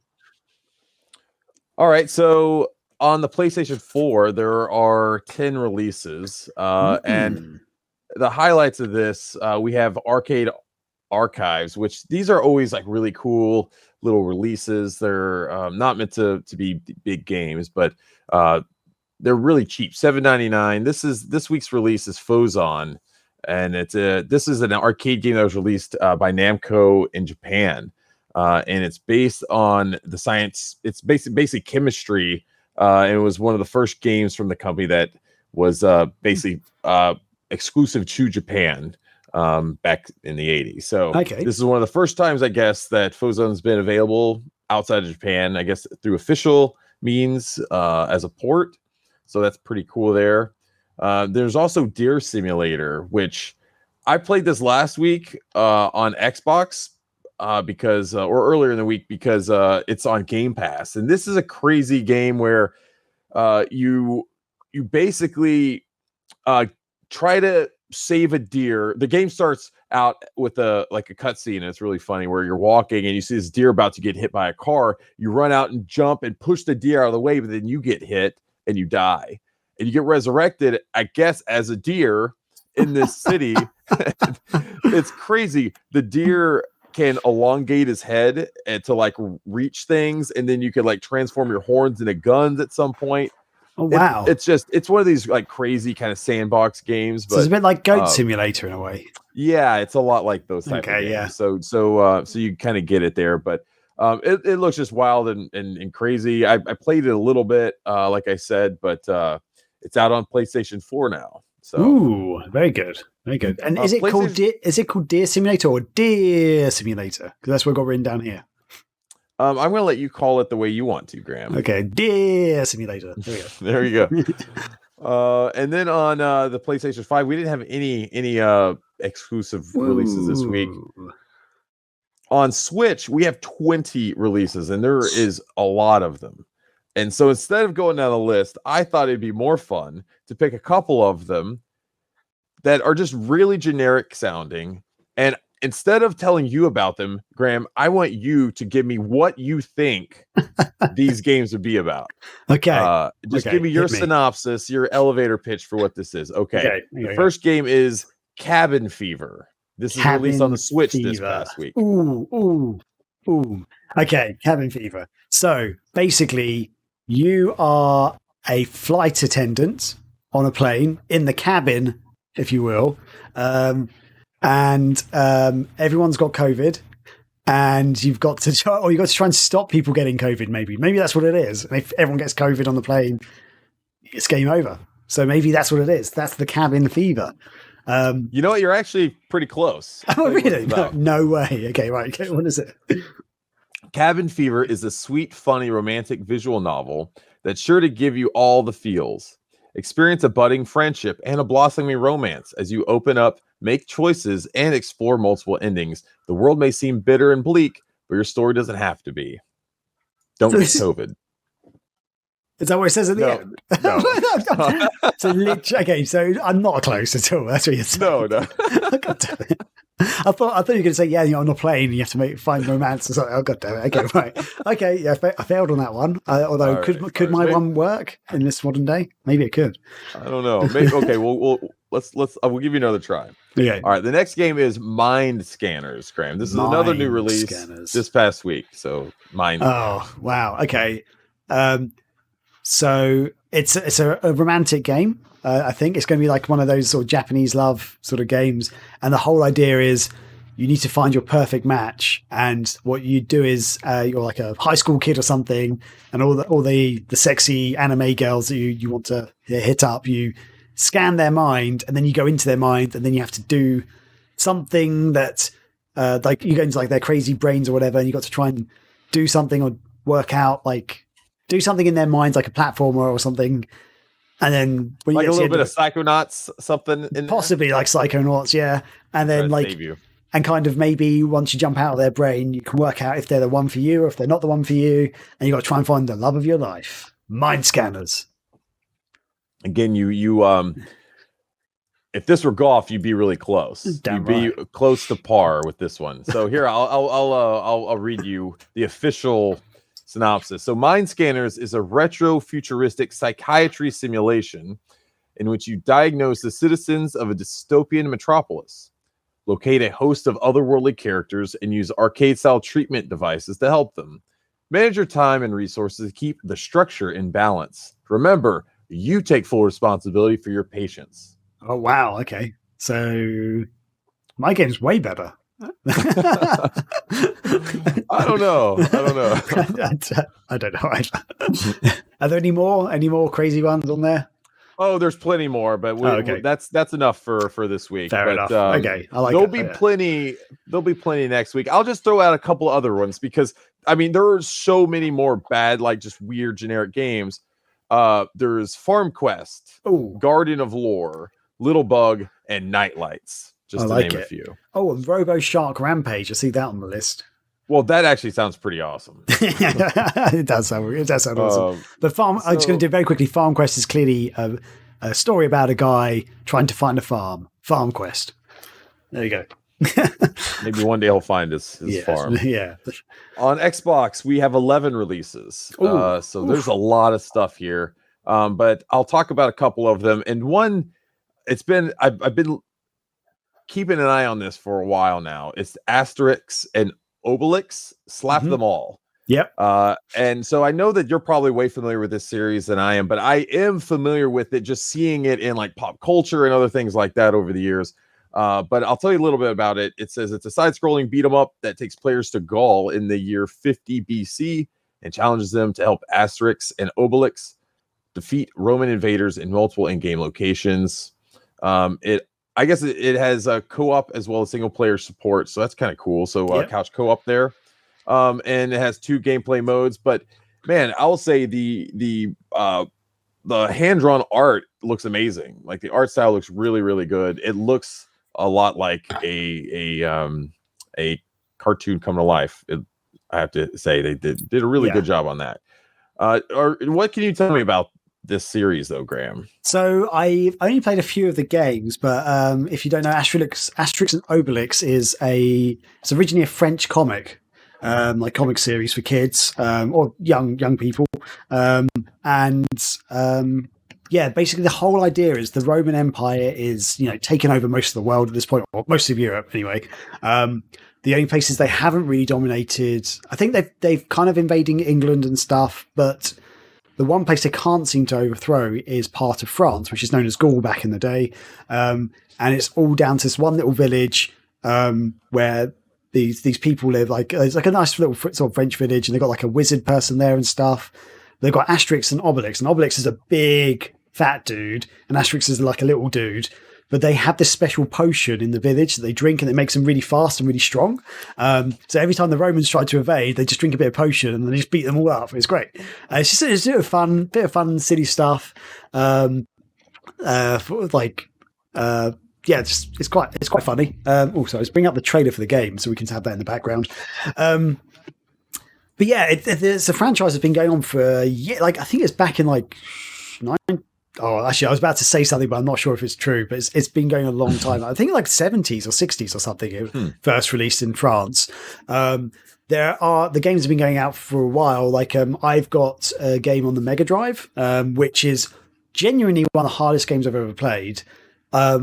All right. So on the PlayStation 4, there are 10 releases, and the highlights of this, we have Arcade Archives, which these are always like really cool little releases. They're not meant to be big games, but they're really cheap, $7.99. This week's release is Phozon, and this is an arcade game that was released by Namco in Japan, and it's based on the science. It's basically chemistry, and it was one of the first games from the company that was basically exclusive to Japan back in the 80s. So this is one of the first times, I guess, that Phozon's been available outside of Japan, I guess through official means as a port. So that's pretty cool there. There's also Deer Simulator, which I played this last week on Xbox because or earlier in the week, because it's on Game Pass. And this is a crazy game where you basically try to save a deer. The game starts out with a cutscene, and it's really funny, where you're walking and you see this deer about to get hit by a car. You run out and jump and push the deer out of the way, but then you get hit and you die, and you get resurrected, I guess, as a deer in this city. It's crazy. The deer can elongate his head and to like reach things, and then you could like transform your horns into guns at some point. Oh wow! It's one of these like crazy kind of sandbox games, but so it's a bit like Goat Simulator in a way. Yeah, it's a lot like those type of games. Yeah. So you kind of get it there, but it looks just wild and crazy. I played it a little bit, like I said, but it's out on PlayStation 4 now. So ooh, very good, very good. And is it called Deer Simulator or Deer Simulator? Because that's what I've got written down here. I'm going to let you call it the way you want to, Graham. Okay, Deer Simulator. There we go. There you go. And then on the PlayStation 5, we didn't have any exclusive releases this week. On Switch, we have 20 releases, and there is a lot of them. And so instead of going down the list, I thought it'd be more fun to pick a couple of them that are just really generic sounding. And instead of telling you about them, Graham, I want you to give me what you think these games would be about. Okay. Just give me your synopsis, your elevator pitch for what this is. Okay. The first game is Cabin Fever. This is released on the Switch Fever. this past week. Ooh. Okay, Cabin Fever. So basically, you are a flight attendant on a plane in the cabin, if you will, and everyone's got COVID, and you've got to try and stop people getting COVID. Maybe that's what it is. And if everyone gets COVID on the plane, it's game over. So maybe that's what it is. That's the Cabin Fever. You know what? You're actually pretty close. Oh, really? No way. Okay, right. Okay, what is it? Cabin Fever is a sweet, funny, romantic visual novel that's sure to give you all the feels. Experience a budding friendship and a blossoming romance as you open up, make choices, and explore multiple endings. The world may seem bitter and bleak, but your story doesn't have to be. Don't get COVID. Is that what it says at the end? No. So I'm not close at all. That's what you're saying. No. God damn it. I thought you were going to say, you're on a plane, you have to find romance or something. Oh, God damn it. Okay, right. Okay, yeah, I failed on that one. Although, All could my one work in this modern day? Maybe it could. I don't know. Maybe, okay, we'll give you another try. Yeah. All right, the next game is Mind Scanners, Graham. This is another new release this past week. So, Mind. Oh, wow. Okay. So it's a romantic game. I think it's going to be like one of those sort of Japanese love sort of games. And the whole idea is you need to find your perfect match. And what you do is you're like a high school kid or something, and all the sexy anime girls that you want to hit up, you scan their mind, and then you go into their mind, and then you have to do something that like you go into like their crazy brains or whatever, and you got to try and do something or work out do something in their minds, like a platformer or something. And then when like you a little bit of Psychonauts, something in possibly there? Like Psychonauts, yeah. And then and kind of maybe once you jump out of their brain, you can work out if they're the one for you or if they're not the one for you, and you got to try and find the love of your life. Mind Scanners. Again, you if this were golf, you'd be really close. You'd be close to par with this one. So here, I'll read you the official synopsis. So Mind Scanners is a retro-futuristic psychiatry simulation in which you diagnose the citizens of a dystopian metropolis, locate a host of otherworldly characters, and use arcade-style treatment devices to help them. Manage your time and resources to keep the structure in balance. Remember, you take full responsibility for your patients. Oh, wow. Okay. So my game's way better. I don't know. I don't know either. Are there any more crazy ones on there? Oh, there's plenty more, but that's enough for this week. Fair enough. Okay, I like there'll be plenty. There'll be plenty next week. I'll just throw out a couple other ones because I mean there are so many more bad, like just weird generic games. There's Farm Quest, Guardian of Lore, Little Bug, and Nightlights. Just to name a few. Oh, and Robo Shark Rampage. I see that on the list. Well, that actually sounds pretty awesome. It does sound awesome. But I'm just going to do it very quickly. Farm Quest is clearly a story about a guy trying to find a farm. Farm Quest. There you go. Maybe one day he'll find his farm. Yeah. On Xbox, we have 11 releases. So there's a lot of stuff here. But I'll talk about a couple of them. And one, I've been keeping an eye on this for a while now. It's Asterix and Oblix. Slap them all. Yep. And so I know that you're probably way familiar with this series than I am, but I am familiar with it, just seeing it in like pop culture and other things like that over the years. But I'll tell you a little bit about it. It says it's a side-scrolling beat-em-up that takes players to Gaul in the year 50 BC and challenges them to help Asterix and Obelix defeat Roman invaders in multiple in-game locations. I guess it has a co-op as well as single-player support, so that's kind of cool. So couch co-op there, and it has 2 gameplay modes. But man, I'll say the hand-drawn art looks amazing. Like the art style looks really, really good. It looks a lot like a cartoon come to life. I have to say they did a really good job on that. Or what can you tell me about this series though, Graham? So I've only played a few of the games, but if you don't know, Asterix and Obelix it's originally a French comic, like comic series for kids or young people, and yeah, basically the whole idea is the Roman Empire is, taking over most of the world at this point, or most of Europe anyway. The only places they haven't really dominated, I think they've kind of invading England and stuff, but the one place they can't seem to overthrow is part of France, which is known as Gaul back in the day. And it's all down to this one little village where these people live. Like, it's like a nice little sort of French village, and they've got like a wizard person there and stuff. They've got Asterix and Oblix, and Oblix is a big fat dude, and Asterix is like a little dude. But they have this special potion in the village that they drink, and it makes them really fast and really strong. So every time the Romans try to evade, they just drink a bit of potion and they just beat them all up. It's great. It's a bit of fun, silly stuff. It's quite funny. Also, let's bring up the trailer for the game so we can have that in the background. But yeah, it's a franchise that's been going on for a year. Like, I think it's back in like Oh, actually, I was about to say something, but I'm not sure if it's true. But it's been going a long time. I think like 70s or 60s or something. It was first released in France. The games have been going out for a while. Like I've got a game on the Mega Drive, which is genuinely one of the hardest games I've ever played. I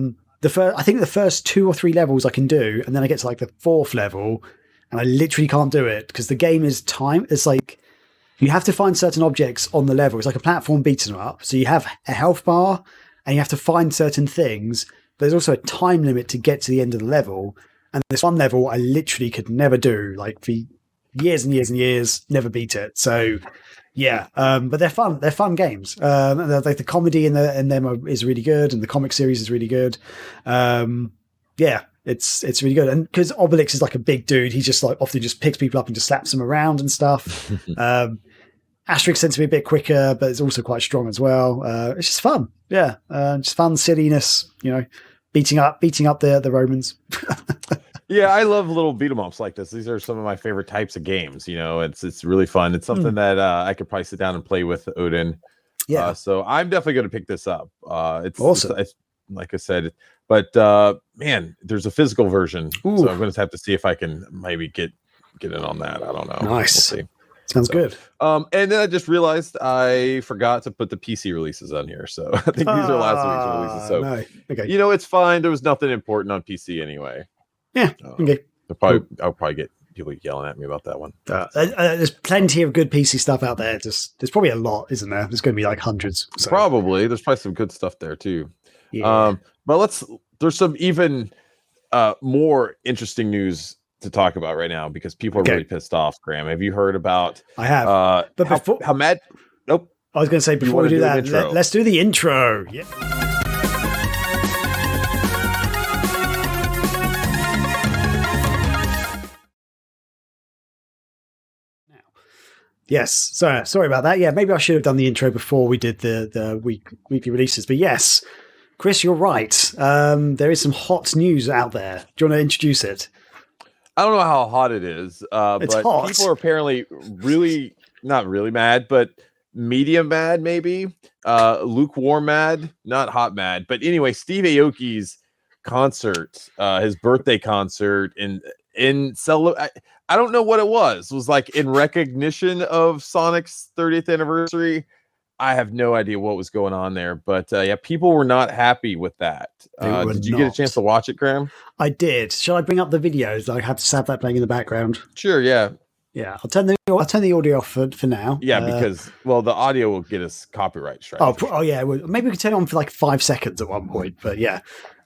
think the first 2 or 3 levels I can do, and then I get to like the 4th level, and I literally can't do it because the game is time. It's like, you have to find certain objects on the level. It's like a platform beating them up. So you have a health bar and you have to find certain things. But there's also a time limit to get to the end of the level. And this one level I literally could never do, like for years and years and years, never beat it. So yeah, but they're fun. They're fun games. Like the comedy in them is really good, and the comic series is really good. Yeah, it's really good. And because Obelix is like a big dude, he just like often just picks people up and just slaps them around and stuff. Asterix tends to be a bit quicker, but it's also quite strong as well. It's just fun. Yeah. Just fun silliness, beating up the Romans. Yeah, I love little beat 'em ups like this. These are some of my favorite types of games. It's really fun. It's something that I could probably sit down and play with Odin. Yeah. So I'm definitely going to pick this up. It's awesome. It's like I said, but man, there's a physical version. Ooh. So I'm going to have to see if I can maybe get in on that. I don't know. Nice. We'll see. Sounds good. And then I just realized I forgot to put the PC releases on here. So I think these are last week's releases. So no. Okay. It's fine. There was nothing important on PC anyway. Yeah. Okay. I'll probably get people yelling at me about that one. There's plenty of good PC stuff out there. There's probably a lot, isn't there? There's going to be like hundreds. So. Probably. There's probably some good stuff there too. Yeah. But there's some even more interesting news to talk about right now because people are really pissed off. Graham, have you heard about? I have. But how mad? Nope. I was going to say before we do that, let's do the intro. Yeah. Yes, sorry about that. Yeah, maybe I should have done the intro before we did the weekly releases. But yes, Chris, you're right. There is some hot news out there. Do you want to introduce it? I don't know how hot it is, it's but hot. People are apparently really not really mad, but medium mad, maybe lukewarm mad, not hot mad. But anyway, Steve Aoki's concert, his birthday concert in I don't know what it was. It was like in recognition of Sonic's 30th anniversary. I have no idea what was going on there, but yeah, people were not happy with that. Did you get a chance to watch it, Graham? I did. Shall I bring up the videos? I have to have that playing in the background. Sure. Yeah. Yeah. I'll turn the audio off for now. Yeah, because the audio will get us copyright strike. Oh yeah. Maybe we could turn it on for like 5 seconds at one point, but yeah.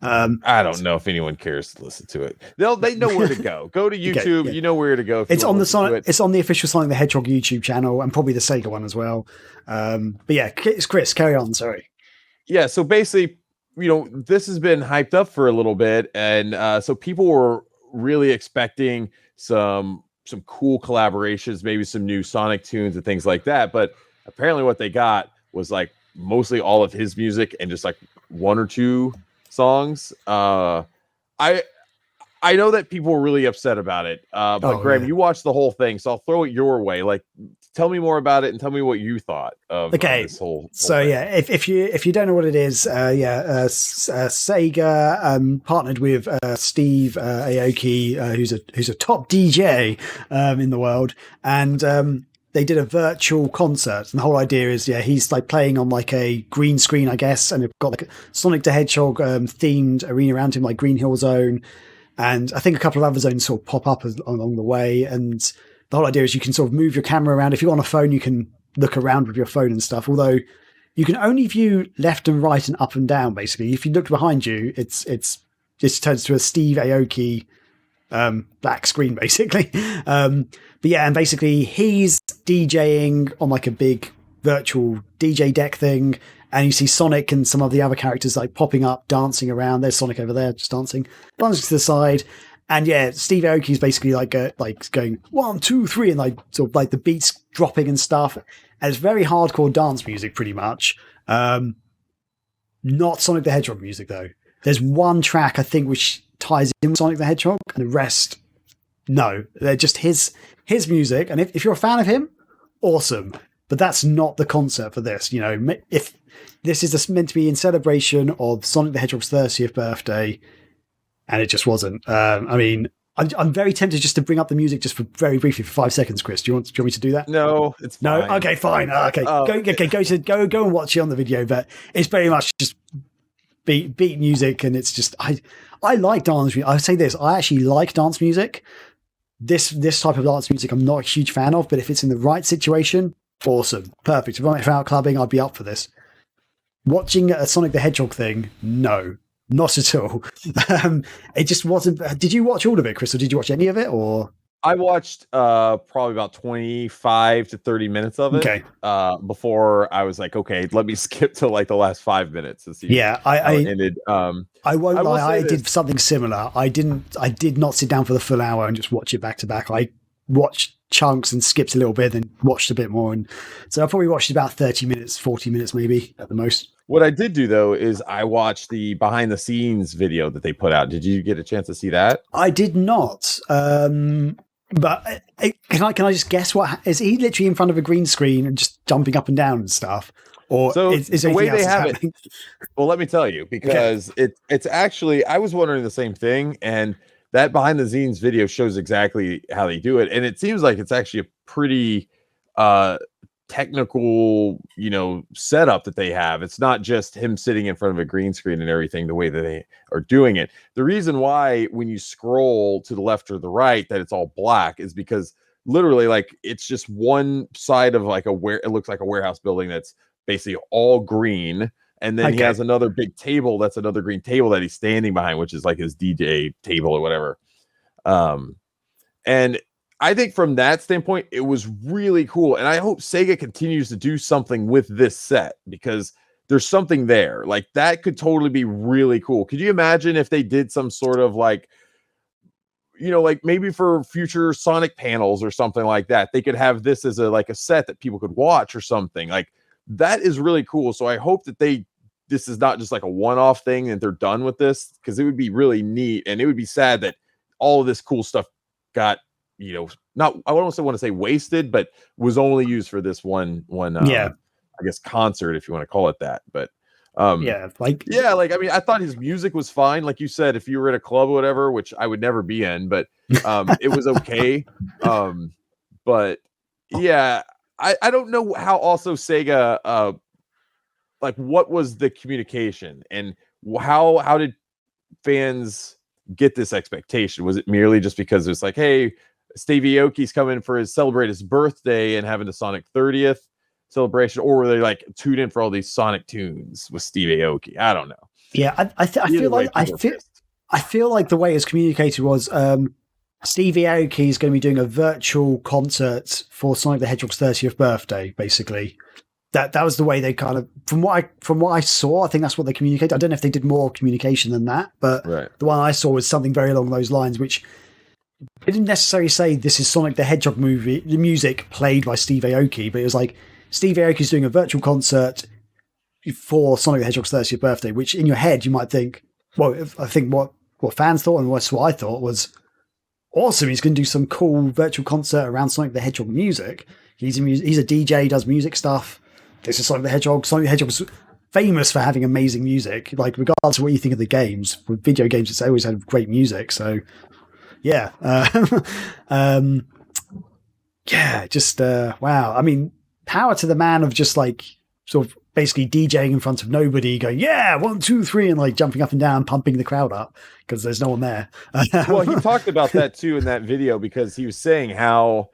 I don't know if anyone cares to listen to it. They know where to go. Go to YouTube. Okay, yeah. You know where to go. It's on the Sonic. It's on the official Sonic the Hedgehog YouTube channel and probably the Sega one as well. But yeah, it's Chris. Carry on. Sorry. Yeah. So basically, this has been hyped up for a little bit, and so people were really expecting some cool collaborations, maybe some new Sonic tunes and things like that. But apparently, what they got was like mostly all of his music and just like 1 or 2 songs. I know that people were really upset about it, but Graham, you watched the whole thing, so I'll throw it your way. Like, tell me more about it and tell me what you thought of this whole so thing. Yeah, if you don't know what it is, Sega partnered with Steve Aoki, who's a top DJ in the world, and they did a virtual concert, and the whole idea is, he's like playing on like a green screen, I guess, and they've got like a Sonic the Hedgehog themed arena around him, like Green Hill Zone, and I think a couple of other zones sort of pop up along the way. And the whole idea is you can sort of move your camera around. If you're on a phone, you can look around with your phone and stuff. Although you can only view left and right and up and down. Basically, if you look behind you, it turns to a Steve Aoki black screen, basically. But yeah, and basically he's DJing on like a big virtual DJ deck thing, and you see Sonic and some of the other characters like popping up, dancing around. There's Sonic over there, just dancing to the side. And yeah, Steve Aoki is basically like going 1, 2, 3, and like sort of like the beats dropping and stuff. And it's very hardcore dance music, pretty much. Not Sonic the Hedgehog music though. There's one track I think which ties in with Sonic the Hedgehog, and the rest, no, they're just his music. And if you're a fan of him, awesome. But that's not the concept for this. If this is meant to be in celebration of Sonic the Hedgehog's 30th birthday, and it just wasn't. I mean, I'm very tempted just to bring up the music just for very briefly for 5 seconds, Chris. Do you want me to do that? No, it's fine. No. Okay, fine. Okay, go and watch it on the video. But it's very much just beat music, and it's just I like dance music. I would say this: I actually like dance music. This type of dance music, I'm not a huge fan of, but if it's in the right situation, awesome, perfect. If I'm out clubbing, I'd be up for this. Watching a Sonic the Hedgehog thing, no. Not at all. It just wasn't. Did you watch all of it, Chris, or did you watch any of it? Or I watched probably about 25 to 30 minutes of it. Okay. Before I was like, okay, let me skip to like the last 5 minutes to see. Yeah, how it ended. I won't lie. I did something similar. I did not sit down for the full hour and just watch it back to back. I watched chunks and skipped a little bit, then watched a bit more, and so I probably watched about 30 minutes, 40 minutes maybe at the most. What I did do though is I watched the behind the scenes video that they put out. Did you get a chance to see that? I did not. But can I just guess what is he literally in front of a green screen and just jumping up and down and stuff? Or so is the way they have happening? it? Well, let me tell you, because it's actually, I was wondering the same thing, and that behind the scenes video shows exactly how they do it, and it seems like it's actually a pretty technical, setup that they have. It's not just him sitting in front of a green screen and everything the way that they are doing it. The reason why when you scroll to the left or the right that it's all black is because literally like it's just one side of like it looks like a warehouse building that's basically all green, and then he has another big table that's another green table that he's standing behind, which is like his DJ table or whatever. And I think from that standpoint, it was really cool. And I hope Sega continues to do something with this set, because there's something there. Like that could totally be really cool. Could you imagine if they did some sort of like, like maybe for future Sonic panels or something like that, they could have this as a set that people could watch or something. Like that is really cool. So I hope that this is not just like a one-off thing and they're done with this, because it would be really neat. And it would be sad that all of this cool stuff got, not, I don't want to say wasted, but was only used for this one, I guess concert, if you want to call it that. But I mean, I thought his music was fine. Like you said, if you were at a club or whatever, which I would never be in, but it was okay. But yeah, I don't know how also Sega, what was the communication and how did fans get this expectation? Was it merely just because it's like, hey, Steve Aoki's coming for celebrate his birthday and having the Sonic 30th celebration, or were they like tuned in for all these Sonic tunes with Steve Aoki? I don't know. Yeah, I feel like the way it's communicated was Steve Aoki is going to be doing a virtual concert for Sonic the Hedgehog's 30th birthday, basically. That was the way they kind of, from what I saw, I think that's what they communicated. I don't know if they did more communication than that, but the one I saw was something very along those lines, which didn't necessarily say this is Sonic the Hedgehog the music played by Steve Aoki, but it was like Steve Aoki's doing a virtual concert for Sonic the Hedgehog's 30th birthday, which in your head you might think, well, I think what fans thought and that's what I thought was awesome. He's going to do some cool virtual concert around Sonic the Hedgehog music. He's a DJ, does music stuff. This is Sonic the Hedgehog. Sonic the Hedgehog's famous for having amazing music. Like, regardless of what you think of the games, with video games, it's always had great music. So, yeah. Yeah, just wow. I mean, power to the man of just like sort of basically DJing in front of nobody, going, yeah, 1, 2, 3, and like jumping up and down, pumping the crowd up because there's no one there. Well, he talked about that too in that video, because he was saying how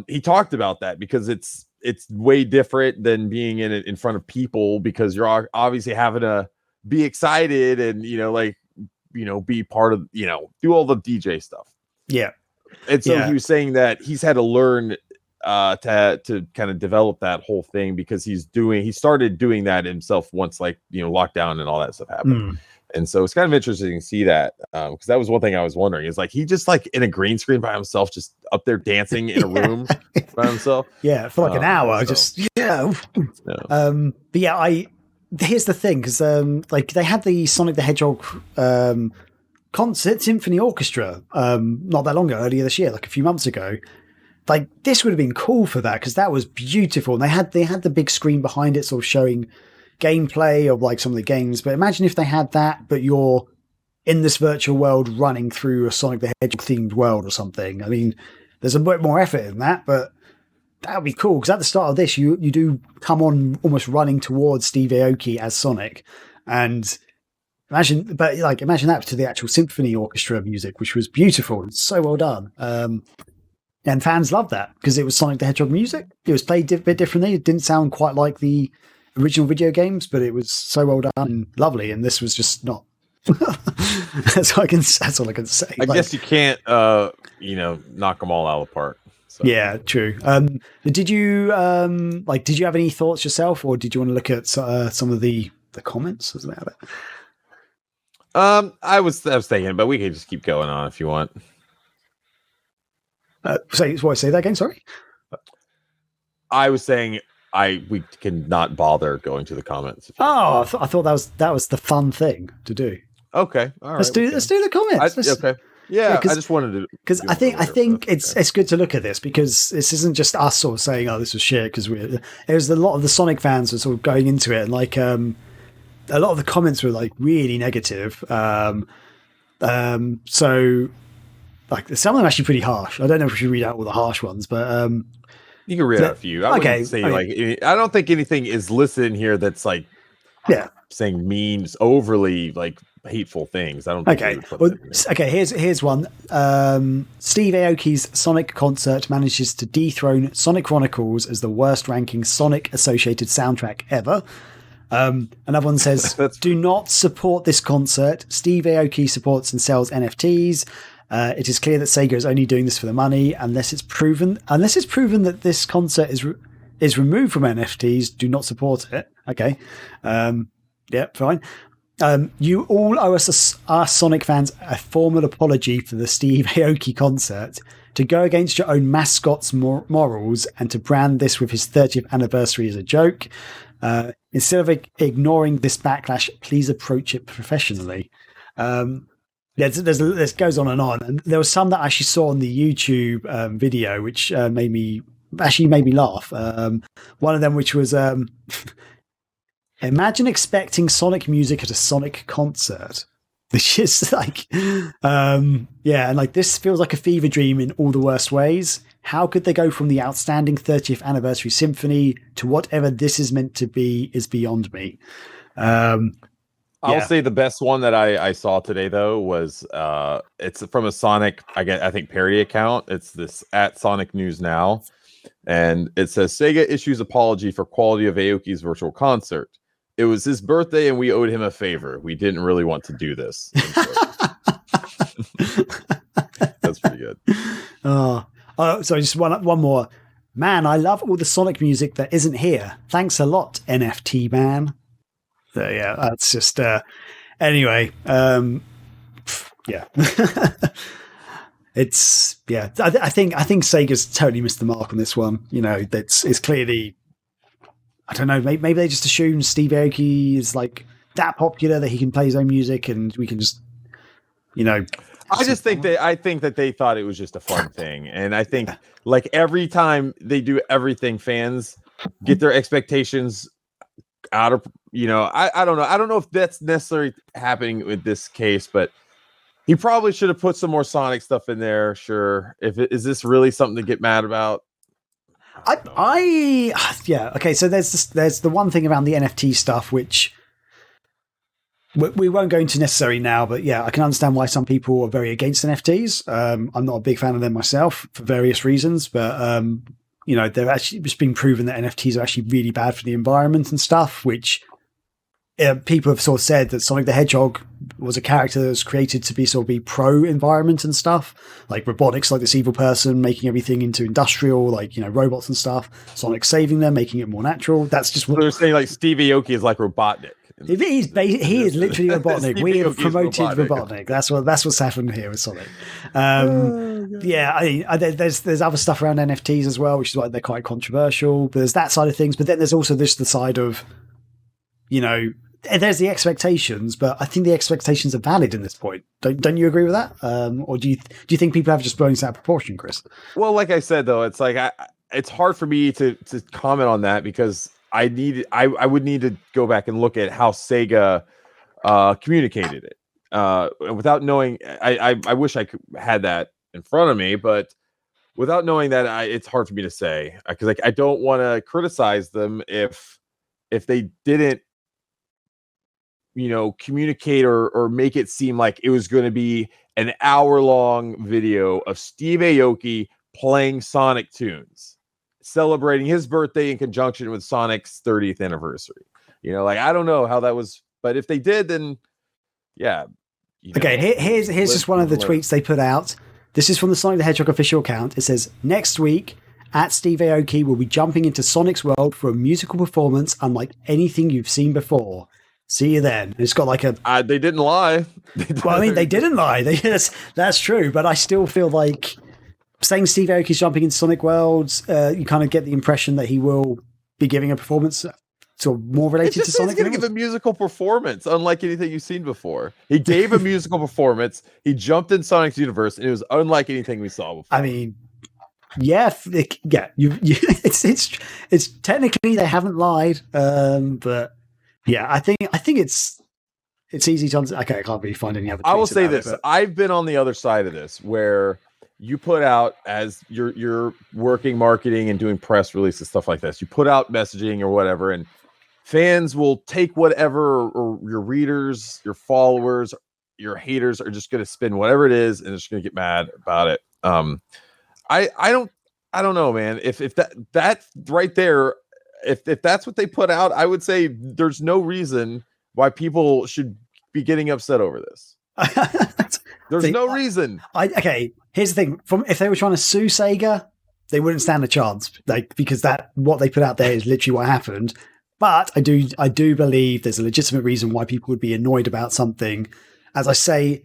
he talked about that because it's way different than being in front of people, because you're obviously having to be excited and like be part of do all the DJ stuff. Yeah. And so he was saying that he's had to learn to kind of develop that whole thing, because he started doing that himself once lockdown and all that stuff happened. And so it's kind of interesting to see that, because that was one thing I was wondering, is like he just like in a green screen by himself, just up there dancing in a room by himself. Yeah, for like an hour. But yeah, here's the thing, because like they had the Sonic the Hedgehog concert symphony orchestra not that long ago, earlier this year, like a few months ago. Like this would have been cool for that, because that was beautiful. And they had the big screen behind it, sort of showing gameplay of like some of the games. But imagine if they had that, but you're in this virtual world running through a Sonic the Hedgehog themed world or something. I mean, there's a bit more effort in that, but that would be cool, because at the start of this, you do come on almost running towards Steve Aoki as Sonic, and imagine that to the actual symphony orchestra music, which was beautiful and so well done. And fans loved that because it was Sonic the Hedgehog music. It was played a bit differently. It didn't sound quite like the original video games, but it was so well done and lovely. And this was just not. That's all I can say. I guess you can't, knock them all out of the park. So. Yeah, true. Did you have any thoughts yourself, or did you want to look at some of the comments about it? I was thinking, but we can just keep going on if you want. Say that again. Sorry. I was saying we can not bother going to the comments. Oh, I thought that was the fun thing to do. Okay, all right. Let's do the comments. Okay. Yeah, I just wanted to, because I think it's good to look at this, because this isn't just us sort of saying, "Oh, this was shit," because it was a lot of the Sonic fans were sort of going into it, and like a lot of the comments were like really negative. So like some of them are actually pretty harsh. I don't know if we should read out all the harsh ones, but you can read out a few. I don't think anything is listed in here that's like saying means overly like hateful things. I don't think here's one. Steve Aoki's Sonic concert manages to dethrone Sonic Chronicles as the worst ranking Sonic associated soundtrack ever. Another one says, do not support this concert. Steve Aoki supports and sells NFTs. It is clear that Sega is only doing this for the money, unless it's proven that this concert is removed from NFTs. Do not support it. Okay. Yeah, fine. You all owe us Sonic fans a formal apology for the Steve Aoki concert. To go against your own mascot's morals and to brand this with his 30th anniversary as a joke. Instead of ignoring this backlash, please approach it professionally. This goes on. And there was some that I actually saw on the YouTube video, which made me laugh. One of them, which was, imagine expecting Sonic music at a Sonic concert. Which is like, and like this feels like a fever dream in all the worst ways. How could they go from the outstanding 30th anniversary symphony to whatever this is meant to be is beyond me. I'll say the best one that I saw today though was it's from a Sonic I think parody account. It's this at Sonic News Now, and it says Sega issues apology for quality of Aoki's virtual concert. It was his birthday and we owed him a favor. We didn't really want to do this. That's pretty good. So just one more. Man, I love all the Sonic music that isn't here. Thanks a lot, NFT man. So yeah, that's just anyway. It's I think Sega's totally missed the mark on this one. You know, it's clearly, I don't know, maybe they just assume Steve Aoki is like that popular that he can play his own music and we can just, I think that they thought it was just a fun thing. And I think like every time they do everything, fans get their expectations out of, I don't know. I don't know if that's necessarily happening with this case, but he probably should have put some more Sonic stuff in there. Sure. Is this really something to get mad about? Yeah. Okay. So there's the one thing around the NFT stuff, which we won't go into necessarily now, but yeah, I can understand why some people are very against NFTs. I'm not a big fan of them myself for various reasons, but they're actually just been proven that NFTs are actually really bad for the environment and stuff, which people have sort of said that Sonic the Hedgehog was a character that was created to be pro environment and stuff, like robotics, like this evil person making everything into industrial, like, robots and stuff. Sonic saving them, making it more natural. That's just what they're saying. Like Steve Aoki is like Robotnik. He is literally Robotnik. We have promoted Robotnik. That's what's happened here with Sonic. There's other stuff around NFTs as well, which is why they're quite controversial. But there's that side of things. But then there's also the side of, there's the expectations, but I think the expectations are valid in this point. Don't you agree with that? Or do you think people have just blown this out of proportion, Chris? Well, like I said, though, it's like it's hard for me to comment on that because I would need to go back and look at how Sega communicated it without knowing. I wish I had that in front of me, but without knowing that, it's hard for me to say because I don't want to criticize them if they didn't communicate or make it seem like it was going to be an hour-long video of Steve Aoki playing Sonic tunes, celebrating his birthday in conjunction with Sonic's 30th anniversary. I don't know how that was, but if they did, then yeah. Okay, here's just one of the tweets they put out. This is from the Sonic the Hedgehog official account. It says, next week, at Steve Aoki will be jumping into Sonic's world for a musical performance unlike anything you've seen before. See you then. And it's got like a... they didn't lie. Well, I mean, they didn't lie. That's true. But I still feel like saying Steve Aoki's jumping into Sonic worlds, you kind of get the impression that he will be giving a performance sort of more related to Sonic. He's going to give a musical performance unlike anything you've seen before. He gave a musical performance. He jumped in Sonic's universe, and it was unlike anything we saw before. I mean... Yeah. It's technically they haven't lied, but yeah, I think it's easy to understand. Okay, I can't really find any other. I will say this: I've been on the other side of this, where you put out as you're working marketing and doing press releases, stuff like this. You put out messaging or whatever, and fans will take whatever, or your readers, your followers, your haters are just going to spin whatever it is, and they're just going to get mad about it. I don't know, man. If that right there, if that's what they put out, I would say there's no reason why people should be getting upset over this. There's no reason. Okay, here's the thing: if they were trying to sue Sega, they wouldn't stand a chance, because what they put out there is literally what happened. But I do believe there's a legitimate reason why people would be annoyed about something. As I say,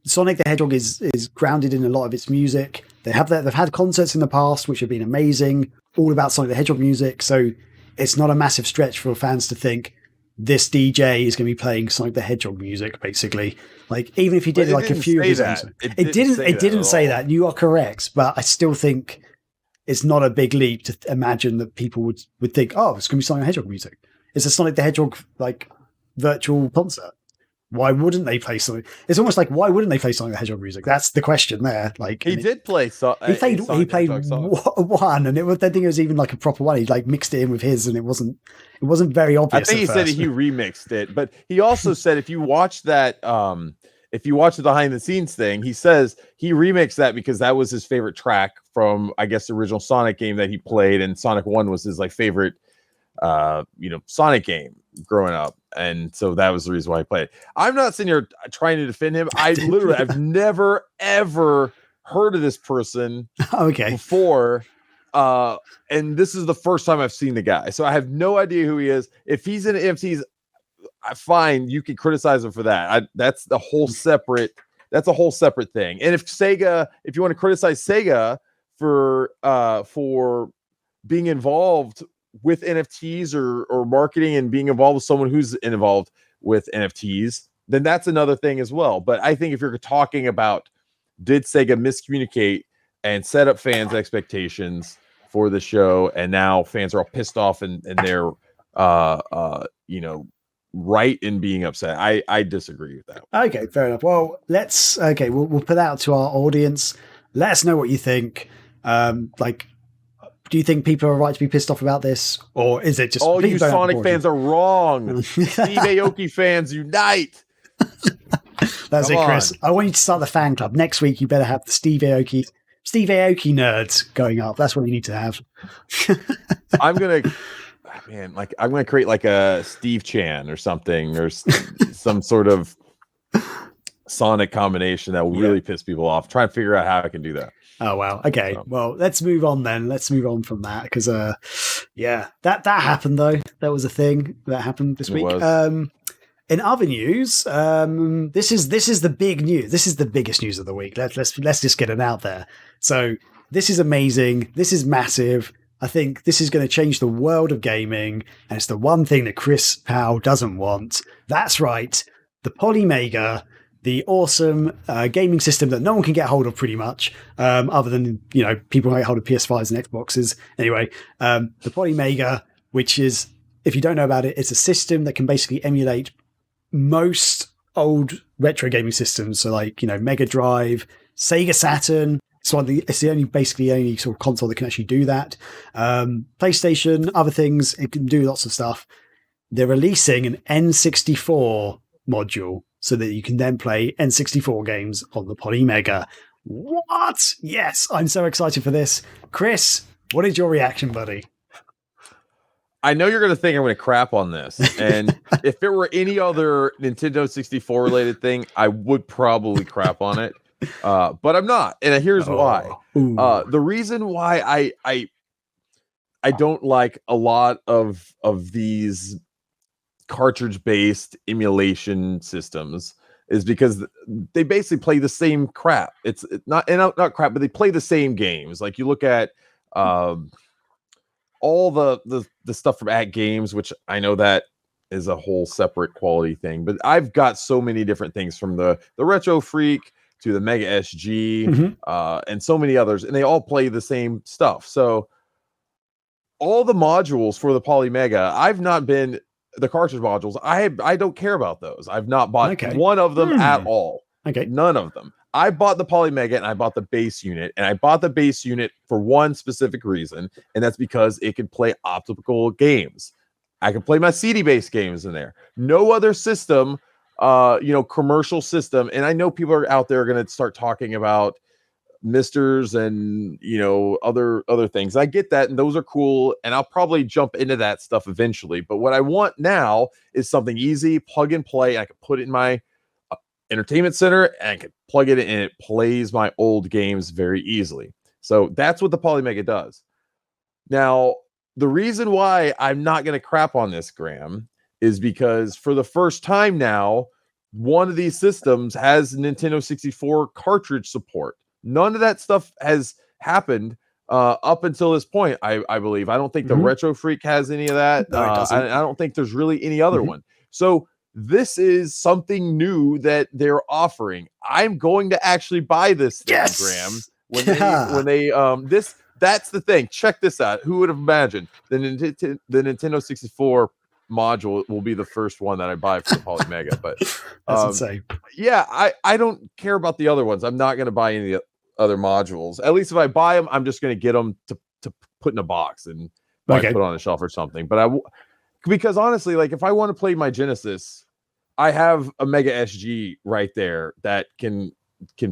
Sonic the Hedgehog is grounded in a lot of its music. They've had concerts in the past which have been amazing, all about Sonic the Hedgehog music. So it's not a massive stretch for fans to think this DJ is going to be playing Sonic the Hedgehog music, basically. Like, even if he did like a few of his own. It didn't say that. You are correct, but I still think it's not a big leap to imagine that people would think, oh, it's going to be Sonic the Hedgehog music. It's a Sonic the Hedgehog like virtual concert. Why wouldn't they play something? It's almost like, why wouldn't they play Sonic the Hedgehog music? That's the question there. Like, he did play. He played one, and I think it was even like a proper one. He like mixed it in with his, and it wasn't very obvious. I think he said he remixed it, but he also said if you watch that, if you watch the behind the scenes thing, he says he remixed that because that was his favorite track from, I guess, the original Sonic game that he played, and Sonic 1 was his like favorite, Sonic game growing up. And so that was the reason why I played it. I'm not sitting here trying to defend him. I've never, ever heard of this person before. And this is the first time I've seen the guy. So I have no idea who he is. If he's in NFTs, fine, you can criticize him for that. That's a whole separate thing. And if you want to criticize Sega for being involved with NFTs or marketing and being involved with someone who's involved with NFTs, then that's another thing as well. But I think if you're talking about, did Sega miscommunicate and set up fans' expectations for the show, and now fans are all pissed off and they're right in being upset, I disagree with that. Okay, fair enough. Well, we'll put that out to our audience. Let us know what you think. do you think people are right to be pissed off about this, or is it just all you Sonic fans are wrong? Steve Aoki fans unite! That's Come it, Chris. On. I want you to start the fan club next week. You better have the Steve Aoki nerds going up. That's what you need to have. I'm gonna create like a Steve Chan or something, or some sort of Sonic combination that will really piss people off. Try and figure out how I can do that. Oh wow. Okay. Well, let's move on then. Let's move on from that because that happened though. That was a thing that happened this week. In other news, this is the big news. This is the biggest news of the week. Let's just get it out there. So this is amazing. This is massive. I think this is going to change the world of gaming, and it's the one thing that Chris Powell doesn't want. That's right, the Polymega, the awesome gaming system that no one can get hold of pretty much, other than people who get hold of PS5s and Xboxes. Anyway, the Polymega, which is, if you don't know about it, it's a system that can basically emulate most old retro gaming systems. So like Mega Drive, Sega Saturn. It's the only sort of console that can actually do that. PlayStation, other things, it can do lots of stuff. They're releasing an N64 module so that you can then play N64 games on the Polymega. What? Yes, I'm so excited for this. Chris, what is your reaction, buddy? I know you're going to think I'm going to crap on this. And if it were any other Nintendo 64 related thing, I would probably crap on it. But I'm not. And here's why. The reason why I don't like a lot of these cartridge-based emulation systems is because they basically play the same crap. It's not crap, but they play the same games. Like you look at all the stuff from At Games, which I know that is a whole separate quality thing, but I've got so many different things from the Retro Freak to the Mega SG, and so many others, and they all play the same stuff. So all the modules for the Polymega, I've not been the cartridge modules. I don't care about those. I've not bought one of them at all. Okay, none of them. I bought the Polymega and I bought the base unit, and I bought the base unit for one specific reason, and that's because it can play optical games. I can play my CD-based games in there. No other system, commercial system, and I know people are out there going to start talking about misters and other things. I get that, and those are cool, and I'll probably jump into that stuff eventually. But what I want now is something easy, plug and play. I can put it in my entertainment center, and I can plug it in, and it plays my old games very easily. So that's what the Polymega does. Now, the reason why I'm not going to crap on this, Graham, is because for the first time now, one of these systems has Nintendo 64 cartridge support. None of that stuff has happened up until this point, I believe. I don't think the Retro Freak has any of that. No, I don't think there's really any other one. So this is something new that they're offering. I'm going to actually buy this thing, Graham. That's the thing. Check this out. Who would have imagined the Nintendo 64 module will be the first one that I buy for the Polymega? But that's insane. Yeah, I don't care about the other ones. I'm not going to buy any of the other modules. At least if I buy them, I'm just going to get them to put in a box and put on a shelf or something. But because honestly, like if I want to play my Genesis, I have a Mega SG right there that can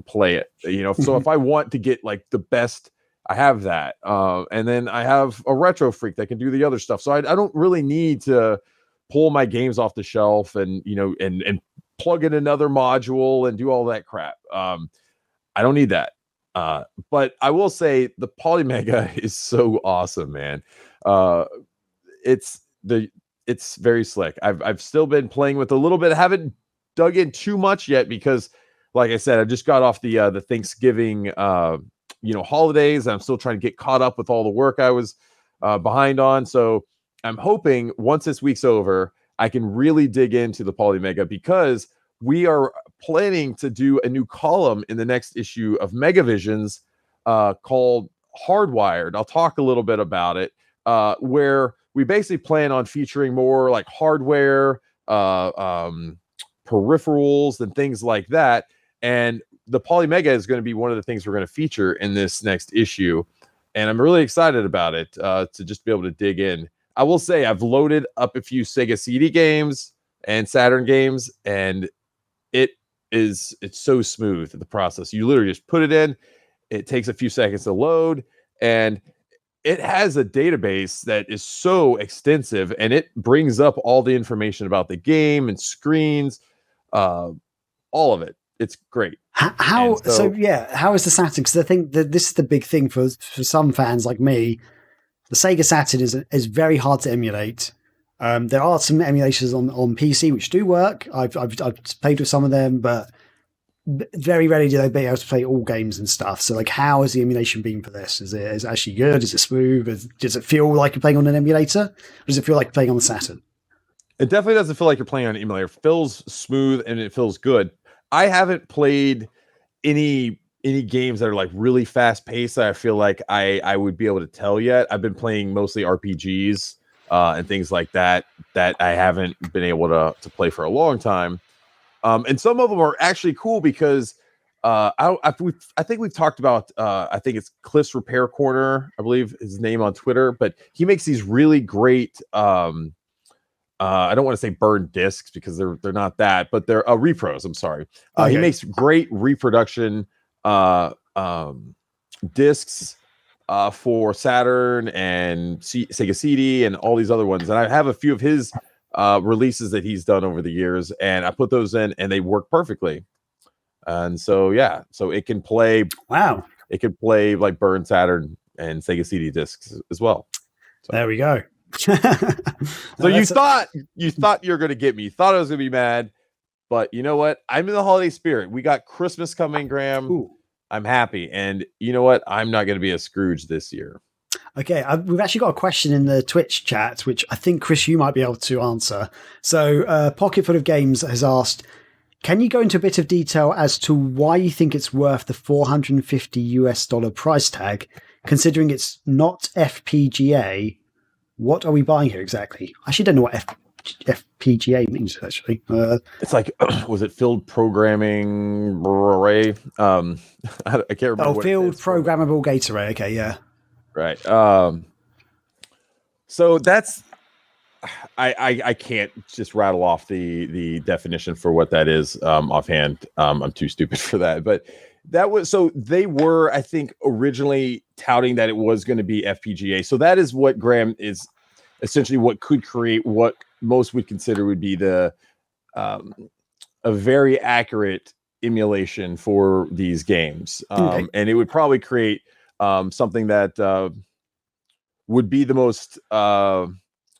play it. So if I want to get like the best, I have that. And then I have a Retro Freak that can do the other stuff. So I don't really need to pull my games off the shelf and and plug in another module and do all that crap. I don't need that. But I will say the Polymega is so awesome, man. It's very slick. I've still been playing with a little bit. I haven't dug in too much yet because, like I said, I just got off the Thanksgiving holidays. I'm still trying to get caught up with all the work I was behind on. So I'm hoping once this week's over, I can really dig into the Polymega because we are planning to do a new column in the next issue of Megavisions called Hardwired. I'll talk a little bit about it, where we basically plan on featuring more like hardware, peripherals, and things like that. And the Polymega is going to be one of the things we're going to feature in this next issue. and I'm really excited about it to just be able to dig in. I will say I've loaded up a few Sega CD games and Saturn games, and it's so smooth, the process. You literally just put it in, it takes a few seconds to load, and it has a database that is so extensive, and it brings up all the information about the game and screens, all of it. It's great. How is the Saturn? Because I think that this is the big thing for some fans like me. The Sega Saturn is very hard to emulate. There are some emulations on PC which do work. I've played with some of them, but very rarely do they be able to play all games and stuff. So, like, how has the emulation been for this? Is it actually good? Is it smooth? Does it feel like you're playing on an emulator? Or does it feel like playing on the Saturn? It definitely doesn't feel like you're playing on an emulator. It feels smooth and it feels good. I haven't played any games that are like really fast paced that I feel like I would be able to tell yet. I've been playing mostly RPGs and things like that I haven't been able to play for a long time. And some of them are actually cool because I think we've talked about I think it's Cliff's Repair Corner, I believe his name on Twitter, but he makes these really great I don't want to say burned discs because they're not that, but they're repros. I'm sorry. Okay. He makes great reproduction discs for Saturn and Sega CD and all these other ones. And I have a few of his releases that he's done over the years, and I put those in and they work perfectly. And so, yeah, so it can play. Wow. It can play like burned Saturn and Sega CD discs as well. So. There we go. So you thought you're going to get me. You thought I was going to be mad, but you know what? I'm in the holiday spirit. We got Christmas coming, Graham. Ooh. I'm happy. And you know what? I'm not going to be a Scrooge this year. Okay, we've actually got a question in the Twitch chat, which I think, Chris, you might be able to answer. So Pocket Full of Games has asked, can you go into a bit of detail as to why you think it's worth the $450 price tag, considering it's not FPGA? What are we buying here exactly? I actually don't know what FPGA means, actually. It's like, was it field programming array? I can't remember. Oh, field programmable gate array. Okay, yeah. Right. So that's, I can't just rattle off the definition for what that is offhand. I'm too stupid for that. But that was, so they were, I think, originally touting that it was going to be FPGA. So that is what Graham is essentially what could create what most would consider would be the a very accurate emulation for these games. And it would probably create something that would be the most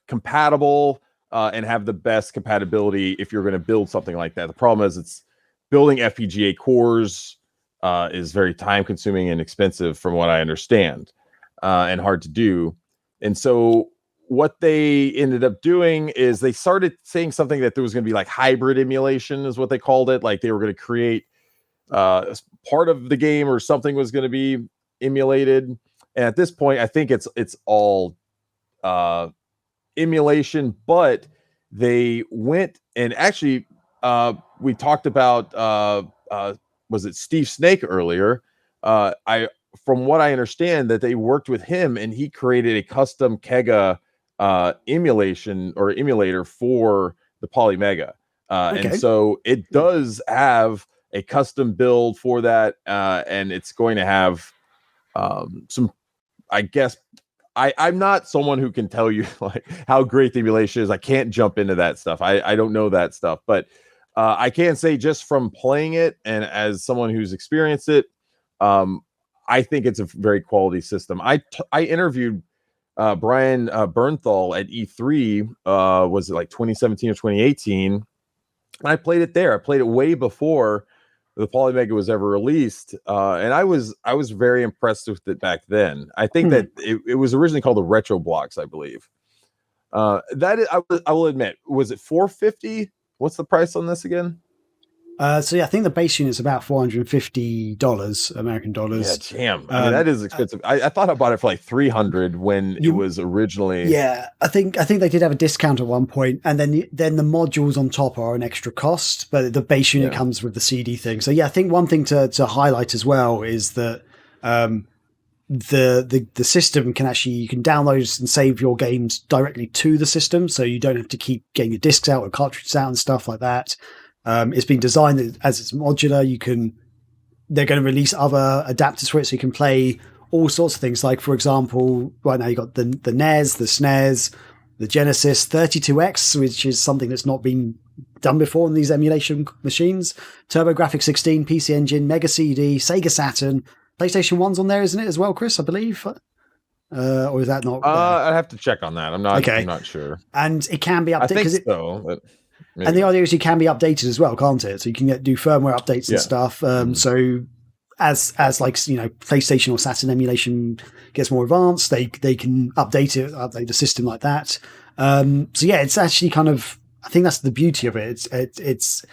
compatible and have the best compatibility if you're going to build something like that. The problem is it's building FPGA cores is very time consuming and expensive from what I understand, and hard to do. And so what they ended up doing is they started saying something that there was going to be like hybrid emulation is what they called it. Like they were going to create part of the game or something was going to be emulated. And at this point, I think it's all emulation, but they went and actually we talked about was it Steve Snake earlier? From what I understand, that they worked with him and he created a custom Kega emulation or emulator for the Polymega. And so it does have a custom build for that. And it's going to have some, I guess, I'm not someone who can tell you like how great the emulation is. I can't jump into that stuff. I don't know that stuff, but I can say just from playing it and as someone who's experienced it, I think it's a very quality system. I interviewed Brian Bernthal at E3, was it like 2017 or 2018? And I played it there. I played it way before the Polymega was ever released, and I was very impressed with it back then. I think that it was originally called the Retro Blocks, I believe. That is, I will admit, was it $450? What's the price on this again? So yeah, I think the base unit is about $450 American dollars. Yeah, damn. I mean, that is expensive. I thought I bought it for like $300 when it was originally. Yeah, I think they did have a discount at one point, and then the modules on top are an extra cost, but the base unit comes with the CD thing. So yeah, I think one thing to highlight as well is that the system can actually, you can download and save your games directly to the system, so you don't have to keep getting your discs out or cartridges out and stuff like that. It's been designed as it's modular. They're going to release other adapters for it, so you can play all sorts of things. Like, for example, right now you got the NES, the SNES, the Genesis, 32X, which is something that's not been done before in these emulation machines. TurboGrafx 16, PC Engine, Mega CD, Sega Saturn, PlayStation 1's on there, isn't it, as well, Chris, I believe? Or is that not there? I'd have to check on that. I'm not Okay. I'm not sure. And it can be updated. I think so. But and the idea is you can be updated as well, can't it? So you can do firmware updates and stuff. So as like, you know, PlayStation or Saturn emulation gets more advanced, they can update the system like that. So yeah, it's actually kind of, I think that's the beauty of it. It's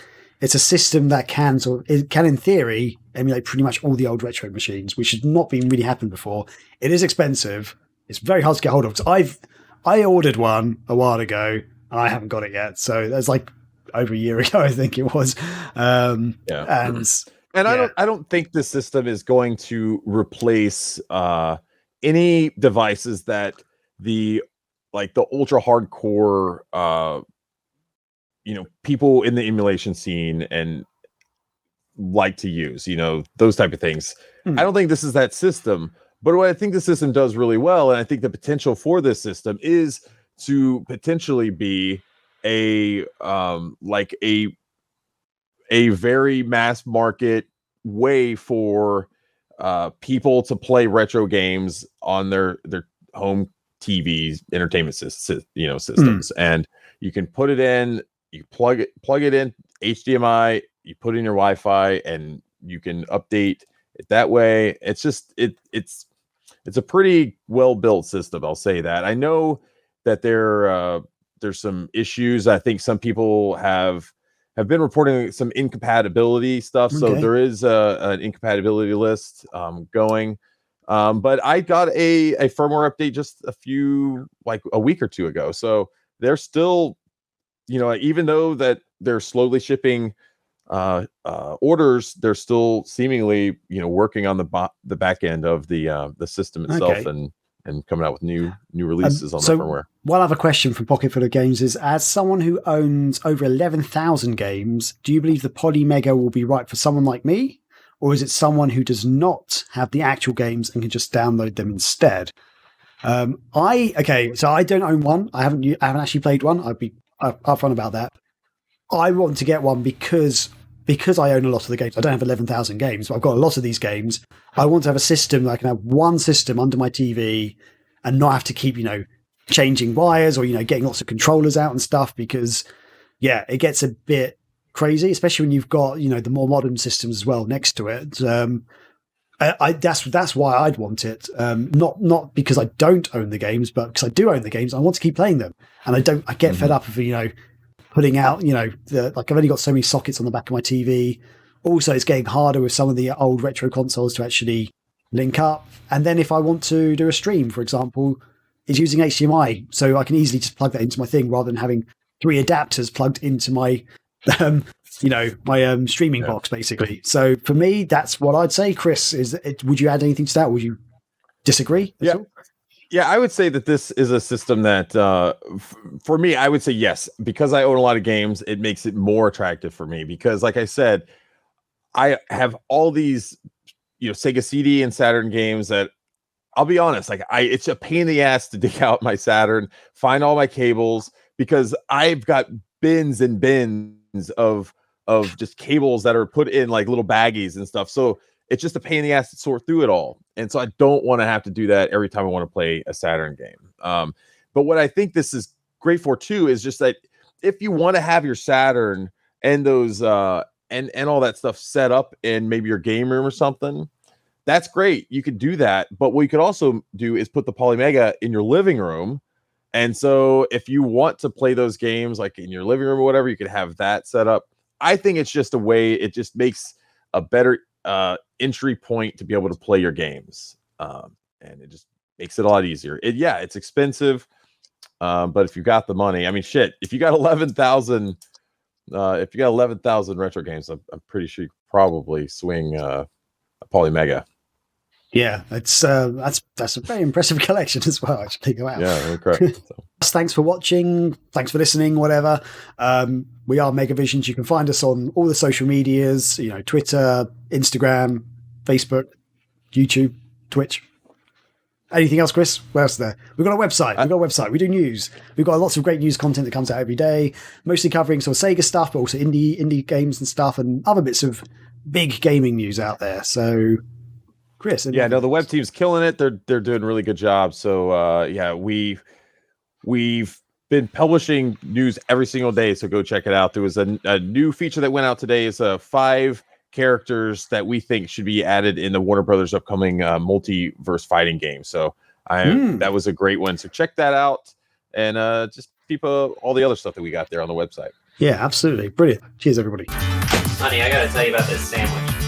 a system that can in theory emulate pretty much all the old retro machines, which has not been really happened before. It is expensive. It's very hard to get hold of. I ordered one a while ago and I haven't got it yet. So that's like over a year ago, I think it was. And I don't think this system is going to replace any devices that the ultra hardcore people in the emulation scene and like to use, those type of things. I don't think this is that system, but what I think the system does really well, and I think the potential for this system is to potentially be a very mass market way for people to play retro games on their home TVs, entertainment systems. And you can put it in, you plug it in HDMI, you put in your Wi-Fi, and you can update it that way. It's just it's a pretty well built system, I'll say that. I know that there's some issues. I think some people have been reporting some incompatibility stuff. Okay. So there is an incompatibility list going. But I got a firmware update just a week or two ago. So they're still, even though that they're slowly shipping orders, they're still seemingly, working on the back end of the system itself and coming out with new releases on the firmware. One other question from Pocket Full of Games is, as someone who owns over 11,000 games, do you believe the Polymega will be right for someone like me? Or is it someone who does not have the actual games and can just download them instead? So I don't own one. I haven't actually played one. I'd be upfront about that. I want to get one because I own a lot of the games. I don't have 11,000 games, but I've got a lot of these games. I want to have a system that I can have one system under my TV and not have to keep, changing wires or, getting lots of controllers out and stuff, because it gets a bit crazy, especially when you've got, the more modern systems as well next to it. That's why I'd want it. Not because I don't own the games, but because I do own the games. I want to keep playing them, and I get fed up of, putting out, I've only got so many sockets on the back of my TV. Also, it's getting harder with some of the old retro consoles to actually link up. And then if I want to do a stream, for example, it's using HDMI. So I can easily just plug that into my thing rather than having 3 adapters plugged into my, streaming box, basically. So for me, that's what I'd say. Chris, would you add anything to that? Would you disagree? Yeah, I would say that this is a system that, for me, I would say yes. Because I own a lot of games, it makes it more attractive for me. Because, like I said, I have all these, Sega CD and Saturn games that, I'll be honest, it's a pain in the ass to dig out my Saturn, find all my cables, because I've got bins and bins of just cables that are put in like little baggies and stuff. So it's just a pain in the ass to sort through it all. And so I don't want to have to do that every time I want to play a Saturn game. But what I think this is great for too is just that if you want to have your Saturn and those and all that stuff set up in maybe your game room or something, that's great. You could do that. But what you could also do is put the Polymega in your living room. And so if you want to play those games like in your living room or whatever, you could have that set up. I think it's just a way, it just makes a better entry point to be able to play your games. And it just makes it a lot easier. It's expensive. But if you got the money, I mean, shit, if you got 11,000 retro games, I'm pretty sure you could probably swing a Polymega. Yeah, it's that's a very impressive collection as well. Actually, wow. Yeah, correct. So. Thanks for watching. Thanks for listening. Whatever. We are Megavisions. You can find us on all the social medias. Twitter, Instagram, Facebook, YouTube, Twitch. Anything else, Chris? What else is there? We've got a website. We do news. We've got lots of great news content that comes out every day, mostly covering sort of Sega stuff, but also indie games and stuff, and other bits of big gaming news out there. So, Chris, the web team's killing it. They're doing a really good job. So, we've been publishing news every single day. So go check it out. There was a new feature that went out today. Is 5 characters that we think should be added in the Warner Brothers upcoming multiverse fighting game. So that was a great one. So check that out, and just keep all the other stuff that we got there on the website. Yeah, absolutely. Brilliant. Cheers, everybody. Honey, I got to tell you about this sandwich.